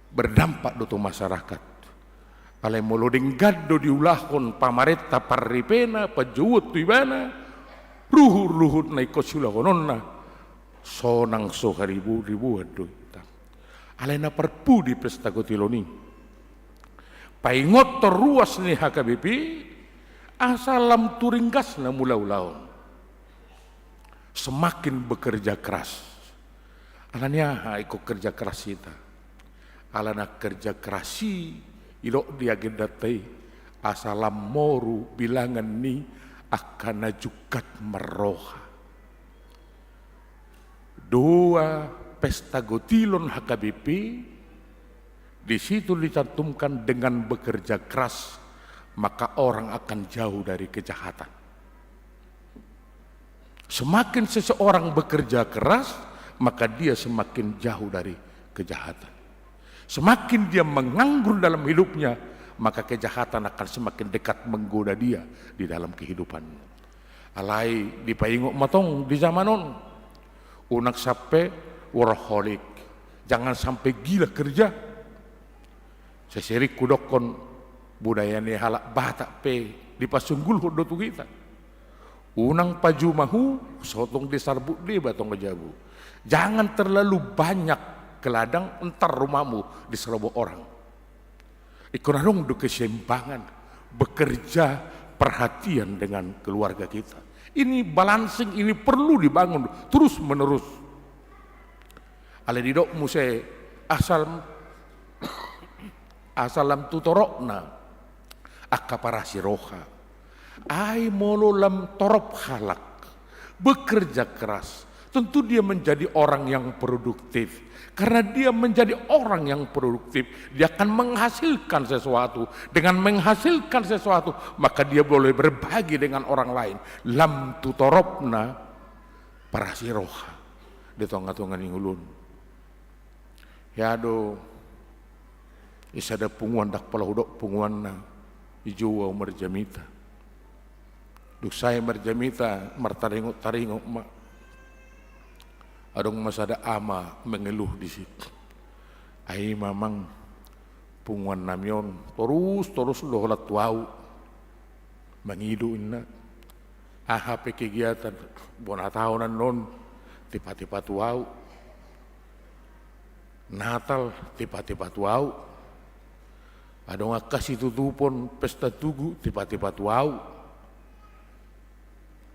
berdampak do masyarakat. Ale molo denggado diulahon pamaretta parripena pajuut tuibana ruhur-ruhur na ikosulahononna sonang so ribu-ribu aduh. Alena perpu di Pesta Kotilon ini. Paingot teruas nih HKBP, asalam turinggas na mula-ulaon. Semakin bekerja keras. Alanya ikut kerja keras kita. Alana kerja kerasi, ilok diagendatai, asalam moru bilangan ni akan najukat meroha. Doa Pesta Kotilon HKBP di situ dicantumkan dengan bekerja keras, maka orang akan jauh dari kejahatan. Semakin seseorang bekerja keras, maka dia semakin jauh dari kejahatan. Semakin dia menganggur dalam hidupnya, maka kejahatan akan semakin dekat menggoda dia di dalam kehidupannya. Alai di paingok matong di zamanon unak sape woraholic, jangan sampai gila kerja. Seserik kudokon budaya ni halak batak pe dipasunggul hodotu kita. Unang paju mahu sotong disarbut di batong kejabu. Jangan terlalu banyak ke ladang, entar rumahmu diserobok orang. Ikonarong do keseimbangan, bekerja perhatian dengan keluarga kita. Ini balancing, ini perlu dibangun terus menerus. Ale didok muse asalam tutorokna akaparasi roha. Ai molo lam torop halak, bekerja keras. Tentu dia menjadi orang yang produktif. Karena dia menjadi orang yang produktif, dia akan menghasilkan sesuatu. Dengan menghasilkan sesuatu, maka dia boleh berbagi dengan orang lain. Lam tutoropna parasi roha. Di tonga-tonga ulun. Yado isada punguan dak palahudok punguan na ijuwa merjamita. Duk saya merjamita martaringok mak. Adong masada ama mengeluh di situ. Ai mamang punguan namyon terus lo holat wau mangidu inna. Aha pe kegiatan bona tahunan non tiba-tiba wau. Natal tiba-tiba tuau. Adong kasih tutupon pesta tugu tiba-tiba tuau.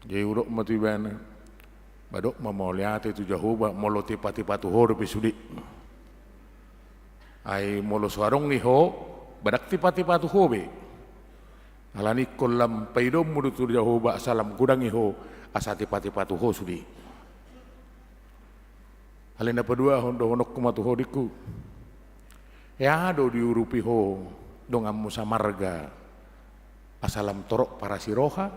Jadi urok mati bana. Badok mau lihat itu Jehovah molo tiba-tiba tu hor besudi. Ai molo suarong ni ho badak tiba-tiba tu hobe. Alani kolam paidom mudutur Jehovah salam kudang iho asa tiba-tiba tu ho sudi. Alena pedua hondo honok kumatu hodiku. Ya do diurupi ho dong amu samarga asalam torok para siroha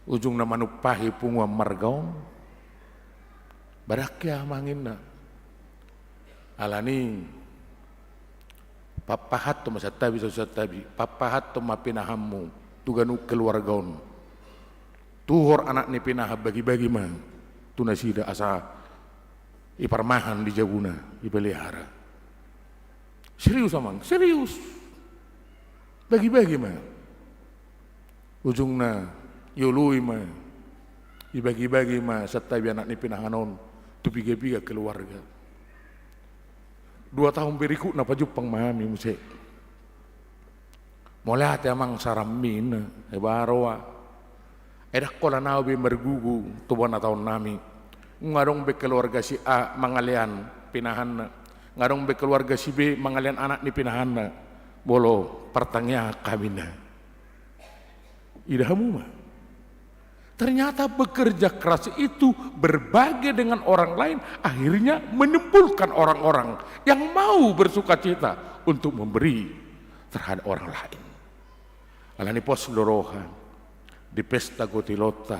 ujung na manupahi pungwa margaon barakya manginna alani papahat to masatabi satabi papahat to mapinahammu tuganu keluargaon tuhor anak ni pinah bagi-bagi mah tunasida asa iparmahan di jaguna ipelihara. Serius amang, serius. Bagi-bagi mah. Ujungna yului mah. Ibagi-bagi mah setabi anak ni pinahanon tu piga-piga keluarga. 2 tahun beriku napa jupang mahami musik. Mulai amang saramin baroa. Edak kola nabi mergugu tubuh tahun nami. Ngarong be keluarga si A mangalian pinahan. Ngarong be keluarga si B mangalian anak ni pinahanna bolo pertangnya kawinna idahamu mah ternyata bekerja keras itu berbagai dengan orang lain akhirnya menimbulkan orang-orang yang mau bersukacita untuk memberi terhadap orang lain. Alani pos loroha di pesta gotilota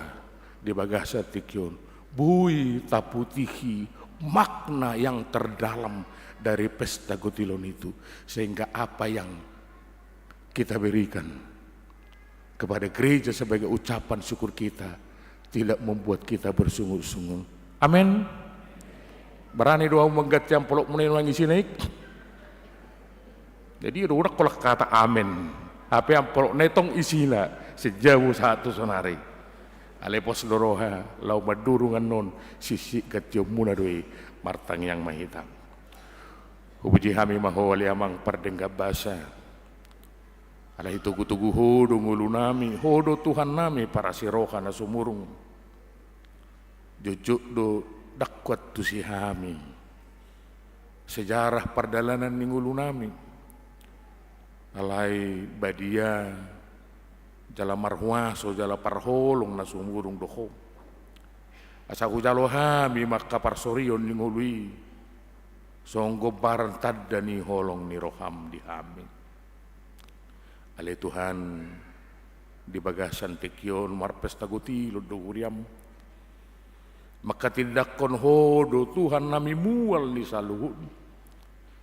di bagasa tikyon bui taputihi makna yang terdalam dari pesta gotilon itu sehingga apa yang kita berikan kepada gereja sebagai ucapan syukur kita tidak membuat kita bersungut-sungut. Amin. Berani doa menggat yang polok menilai sini. Jadi udah kalau kata amin. Apa yang polok netong isilah sejauh satu sonari. Alepos loroha lau madurungan non sisi kecil muna doi martang yang mahitam. Ubuji hami mahawali amang perdenggap basa. Ala tugu-tugu hodo ngulu nami, hodo Tuhan nami para siroha na sumurung. Jujuk do dakwat tu si hami. Sejarah perdalanan ni ngulu nami. Alai badia jala marhuaso jala parholong na sumurung doho. Asaku jalo hami maka parsorion ni ngului. Songgo barang tadda ni holong ni roham di hami. Ale Tuhan di bagasan tekyon marpesta guti lodo uriam. Maka tidak kon hodo Tuhan nami mual ni saluhun.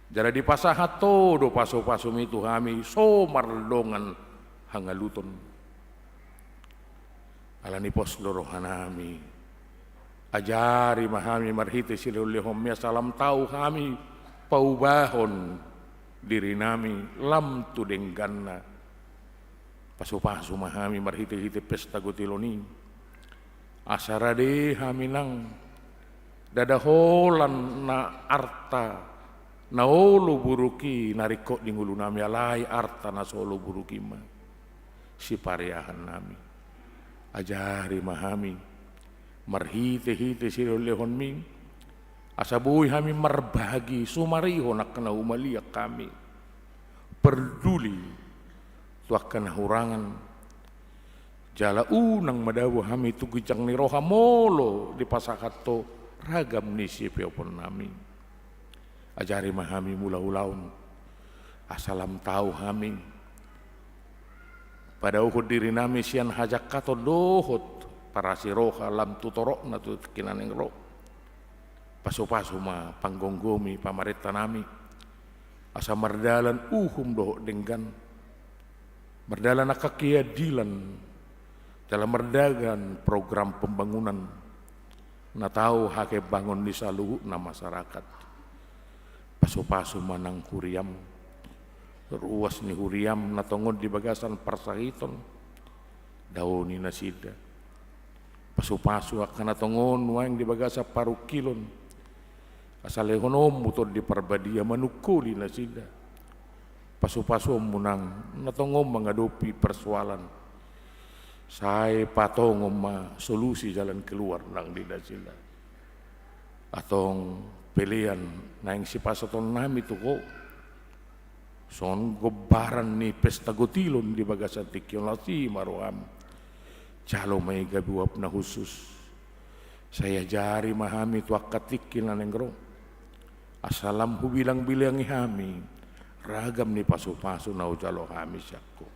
Jara di pasahato do paso-paso mi Tuhami so marlongan hangaluton. Alani pos lorohanami. Ajari mahami marhite silulihomnya salam tahu kami paubahon diri nami lam tu dengganna pasu-pasu mahami marhite-hite pesta gotiloni asarade haminang dadaholan na arta na olo buruki narikok di ngulu nami alai arta na solo buruki ma si pariahan nami ajari mahami marhite-hite silolehon mi asabuhi kami marbagi sumariho nak kena umaliak kami peduli tuak kena hurangan jala unang madawa kami tugijang ni roha molo di pasakato ragam ni sipiopon nami ajari mahami mula-ulaun asalam tahu kami pada ukut diri nami sian hajak kato dohot para siroha lam tutorok na tu kinaneng ro paso-paso ma panggonggomi pamarita nami asa mardalan doh denggan mardalan akakiadilan dalam merdagan program pembangunan na tahu hake bangun di saluhu na masyarakat paso-paso manang huriam ruas ni huriam na tongod di bagasan parsahiton daun ni nasida pasu-pasu akan atongon wang di bagasa parukilon asal lehonom mutor di parbadia manukuli nasida pasu-pasu munang natongom menghadapi persoalan. Saya patongom solusi jalan keluar nang dida sila. Atong pilihan nang si pasaton nami tu ko. Son gobaran ni pesta gotilon di bagasatik yung lati maruam. Jalo may gabuap na khusus. Saya jari mahami tuak katikin na nenggro. Asalam hu bilang-bilang ihami. Ragam ni pasu-pasu na ujalo kami siyako.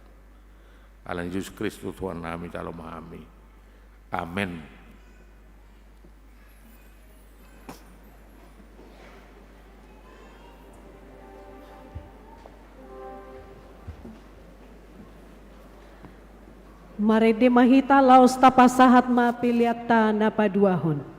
Alang Yesus Kristus Tuhan kami jalo mahami. Amen. Mari de mahita laos tapasahat ma piliata na paduahon. Tuhan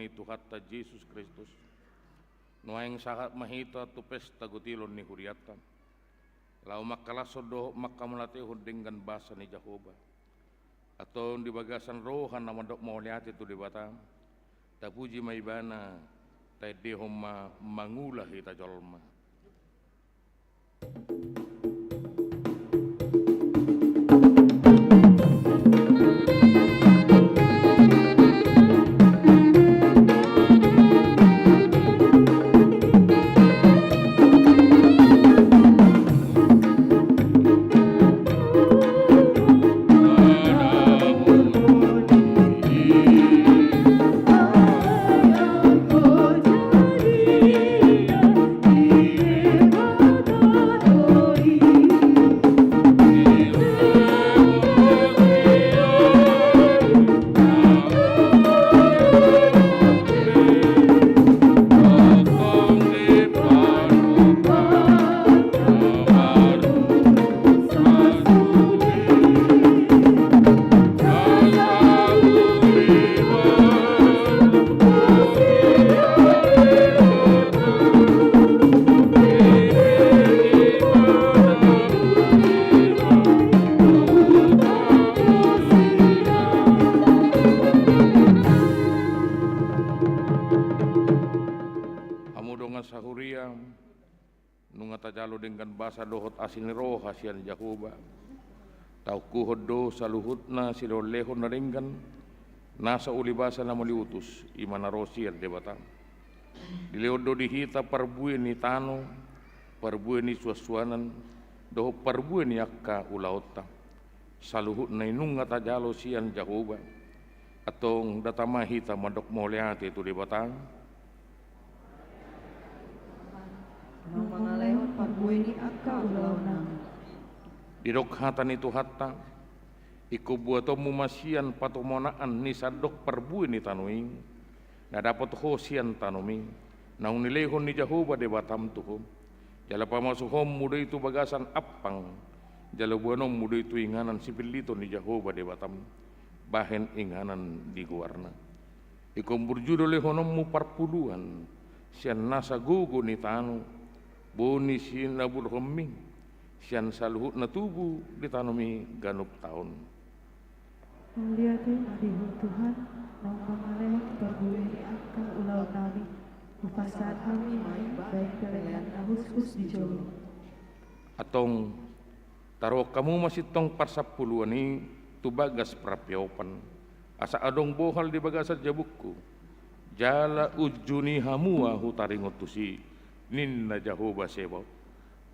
ni Tuhatta Yesus Kristus. Noaeng sahat mahita tu pesta gutilon ni huriatan. Lau makalasodo makamulatehon dengan basa ni Jehovah. Atau di bagasan rohan nama dok mauliati tu di batam. Tapuji maibana tay dehoma mangulah hita jolma. Dengan bahasa dohot asin roh hasian Jehovah tau kuhod do saluhutna silolehon naringgan nasa uli basa na maliutus imana rosier debatam dileodo dihita parbue ni tano parbue ni suasuanan doho parbue ni akka ulaota saluhut na inung ngata jalo sian Jehovah atong datama hita madok moleate tu debatam Nung mga lehon pagbuhay ni akka ulaw na. Didokhatan itu hatta iku buato mumasian patumonaan ni sadok perbuin ni tanuing na dapat hosian tanumi naung nilehon ni Jehovah de batam tuhum jala pamasuhom muda itu bagasan apang jala buanom muda itu inganan sipilito ni Jehovah de batam bahen inganan di guarna iku burjudo lehonom mu parpuluan sian nasa gugu ni tanu boni sin nabur homing sian saluhut na tubuh ditanumi ganup tahun. Mulyati madihon Tuhan, nang mga lehon pagbuhay ni akka ulaw nami, upasad kami baik kalayan na huskus di Jolo. Atong taro kamu masih tong parsapuluan ni tubagas prapyopan asa adong bohal di bagasat jabukku jala ujuni hamua hutaringot tusi ninna Jehovah Sebaot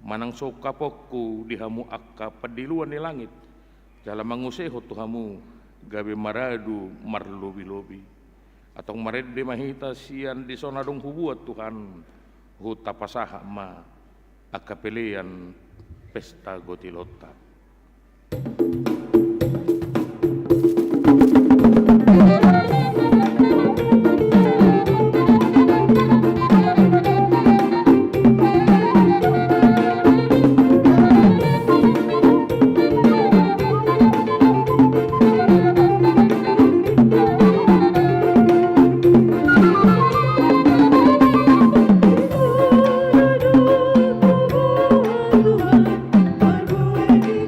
manang sokapokku dihamu akka padiluan ni langit jala manguseho tuhamu gabe maradu marlobi-lobi atong maredde mahita sian di sonadong hubuat Tuhan hutapasaha ma akka pelean pesta gotilota. Tuhan, pagbuhay ni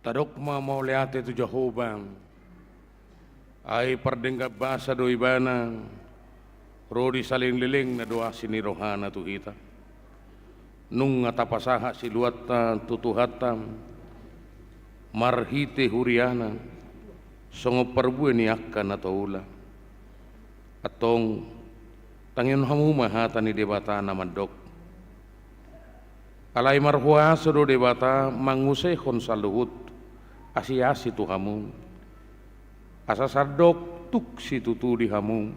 Tadokma mau liate tu Jehovah. Ay pardenggap basa do ibana. Rodi saling liling na doa sini rohana tu kita. Nung ngatapasaha siluata tutuhata. Marhite huriana. Songo perbuan ni akan atau ula. Atong tangin hamu mahata ni debata namadok. Alay marhuasa do debata mangusay konsaluhut. Asi-asi tu hamu. Asa sadok tuk si tutu di hamu.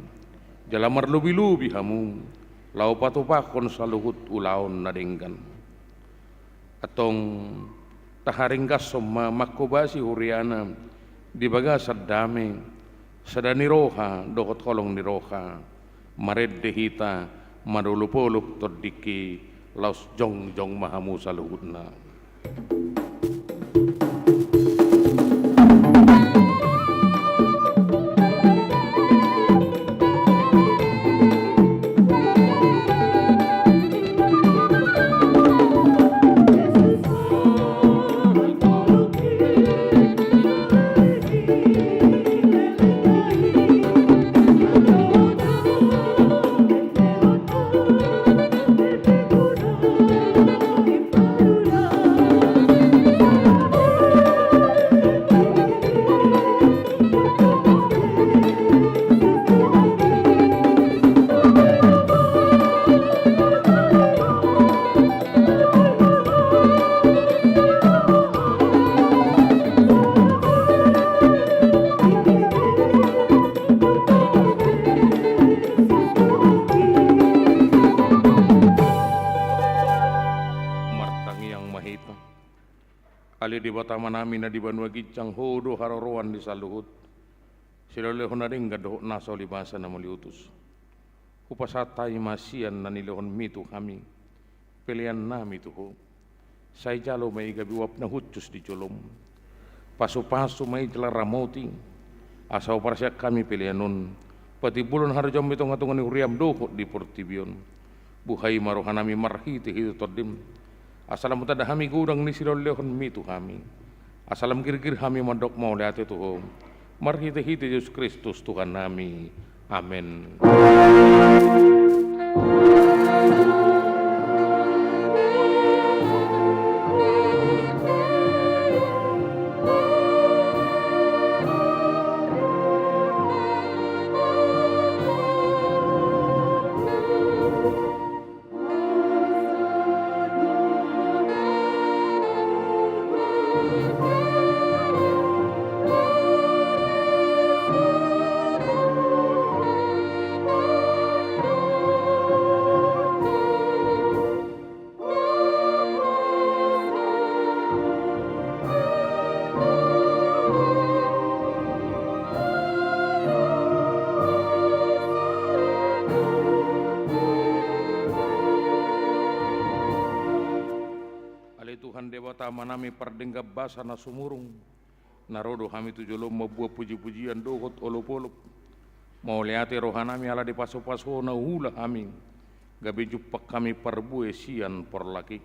Jalamar lubi-lubi hamu. Lau patupakon saluhut ulaon nadenggan. Atong taharinggas somma makobasi huriana. Dibaga sadame. Sadani roha dokot kolong ni roha. Mared dehita madulupolup todiki. Laus jong-jong mahamu saluhutna. Ali di batama namin na di banwa gitsang hodo haroroan di saluhut. Sila lehon na rin gado nasa libasa na maliutos. Upasatay masiyan na nilehon mito kami. Pilihan nami to ho. Say jalo may gabiwap na hutsus di jolom. Paso-paso may jala ramoti. Asaw para siya kami pilihan nun. Pati bulon harjom itong atungan ni Uriam dohot di Portibion. Buhay marohan nami marhiti hito todim. Asalam tada hami gudang ni sila lehon mito kami. Asalam kir-kir hami mandok mau lihat itu ho. Marhiti-hiti Yesus Kristus Tuhan nami. Amin. Manami pardenggap basa na sumurung narodo kami tujolo mabuah puji-pujian dohot olop-olop mau liate rohanami ala di paso-paso na hula kami gabi jupak kami parbue sian porlaki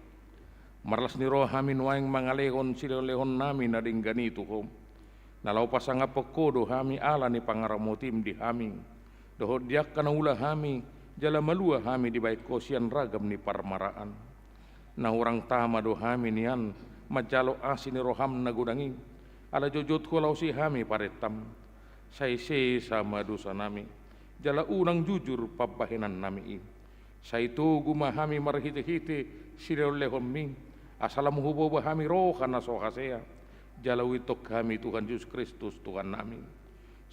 marlas ni rohami nuaing mangalehon sila lehon nami na dinggani tuho nalau pasanga pekodo kami ala ni pangaramotim di kami dohot diak kana hula kami jala malua kami di baik kosian ragam ni parmaraan na orang tama do kami nian majalo asini roham nagudangi ala jojot kulau si hami paretam say sama dosa nami jala unang jujur pabahinan nami say tugu mahami marhite-hite sila lehon mi asalam hubo bahami roha na sohasea jala witok kami Tuhan Yesus Kristus Tuhan nami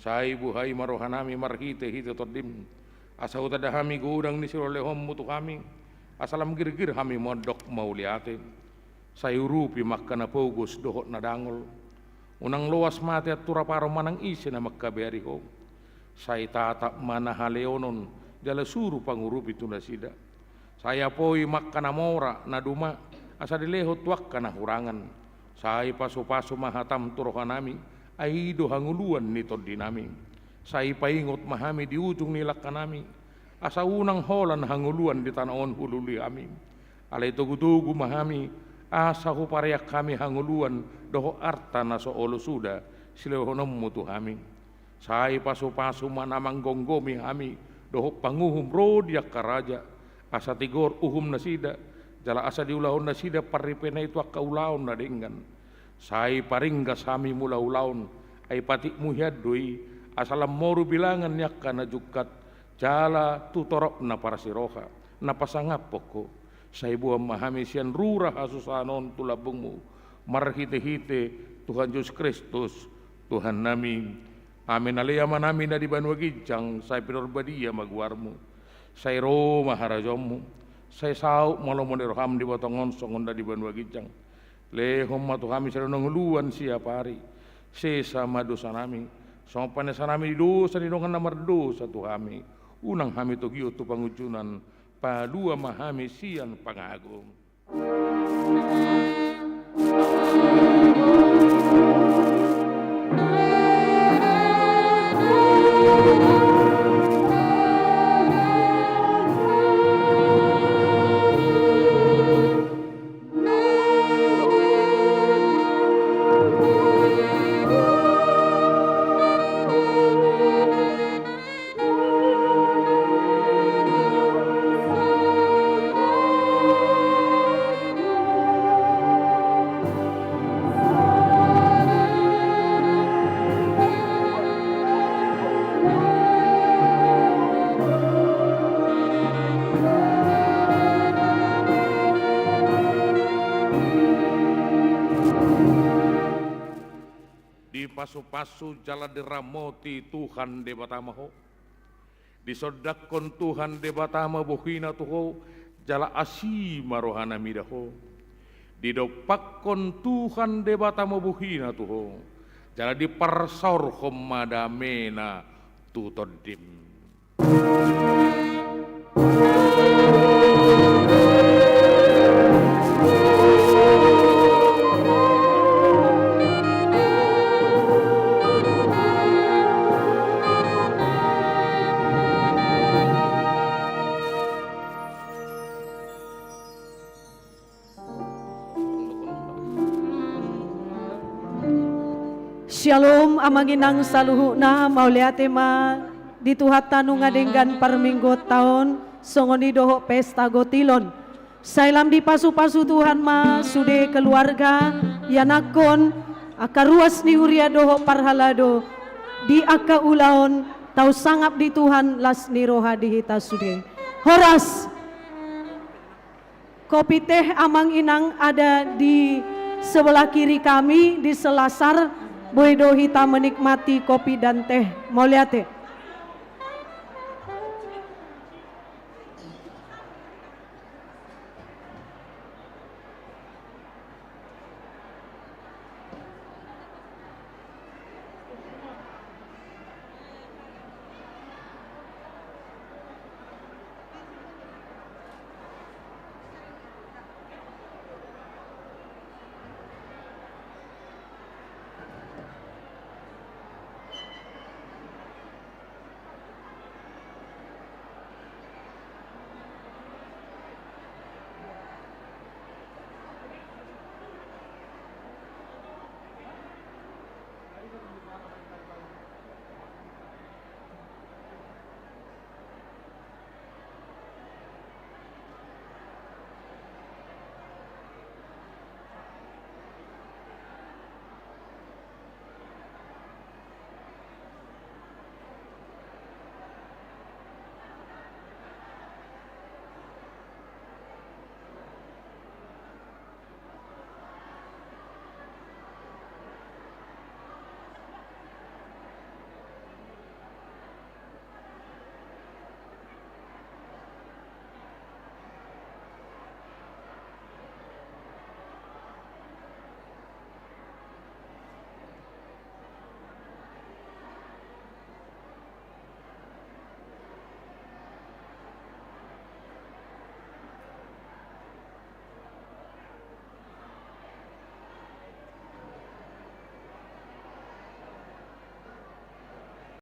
say buhay maroha nami marhite-hite todim asa utada hami gudang ni sila lehon mutu kami asalam gir-gir hami modok mauliate sayurupi makkana pogus dohot na dangol unang luas mati at turaparo manang isi na magkaberi ko say tatap mana haleonon jala suru pangurupi tunasida saya poi makkana mora na duma asa dilehot wakka na hurangan say paso-paso mahatam turohanami ay do hanguluan nito dinami say paingot mahami di ujung nilak kanami asa unang holan hanguluan di tanaon hululi kami alay tugu-tugu mahami Asahu pariak kami hanguluan doho arta naso olo suda silehonommu tuhami. Sai pasu-pasu manamang gonggomi hami doho panguhum rodiak karaja. Asa tigor uhum nasida jala asa diulahon nasida paripena itu akka ulaon na dengan. Sai paringgas hami mula ulaon ay patik muhyadoi asalam moru bilangan yakka na jukat jala tutorok na para siroha na pasangapoko sai buah mahami sian rurah asusanon tulabungmu marhite-hite Tuhan Yesus Kristus Tuhan nami amin aliyama nami na di Banua Gijang sai pinurbadia magwarmu sai ro maharajomu sai sau malomone roham di botongon songonda di Banua Gijang lehom matu kami sarunong luan siapa hari sesama dosa nami sama panesa nami dosa di dongan namar dosa tu kami unang kami tu giu tu pangujunan padua mahami sian pangagung. Pasu-pasu jala diramoti Tuhan debatamaho disodakon Tuhan debatama buhina tuho jala asima rohana midaho didopakon Tuhan debatama buhina tuho jala diparsaur homadamena tutodim. Shalom amanginang saluhuna mauliate ma dituhat tanu ngadenggan parminggo tahun songoni doho pesta gotilon. Sailam di pasu-pasu Tuhan ma sude keluarga yanakon akaruas ni uria doho parhalado di aka ulaon tau sangap di Tuhan las ni roha dihita sude. Horas kopi teh amang inang ada di sebelah kiri kami di selasar. Boy do hita menikmati kopi dan teh. Mau lihat ya?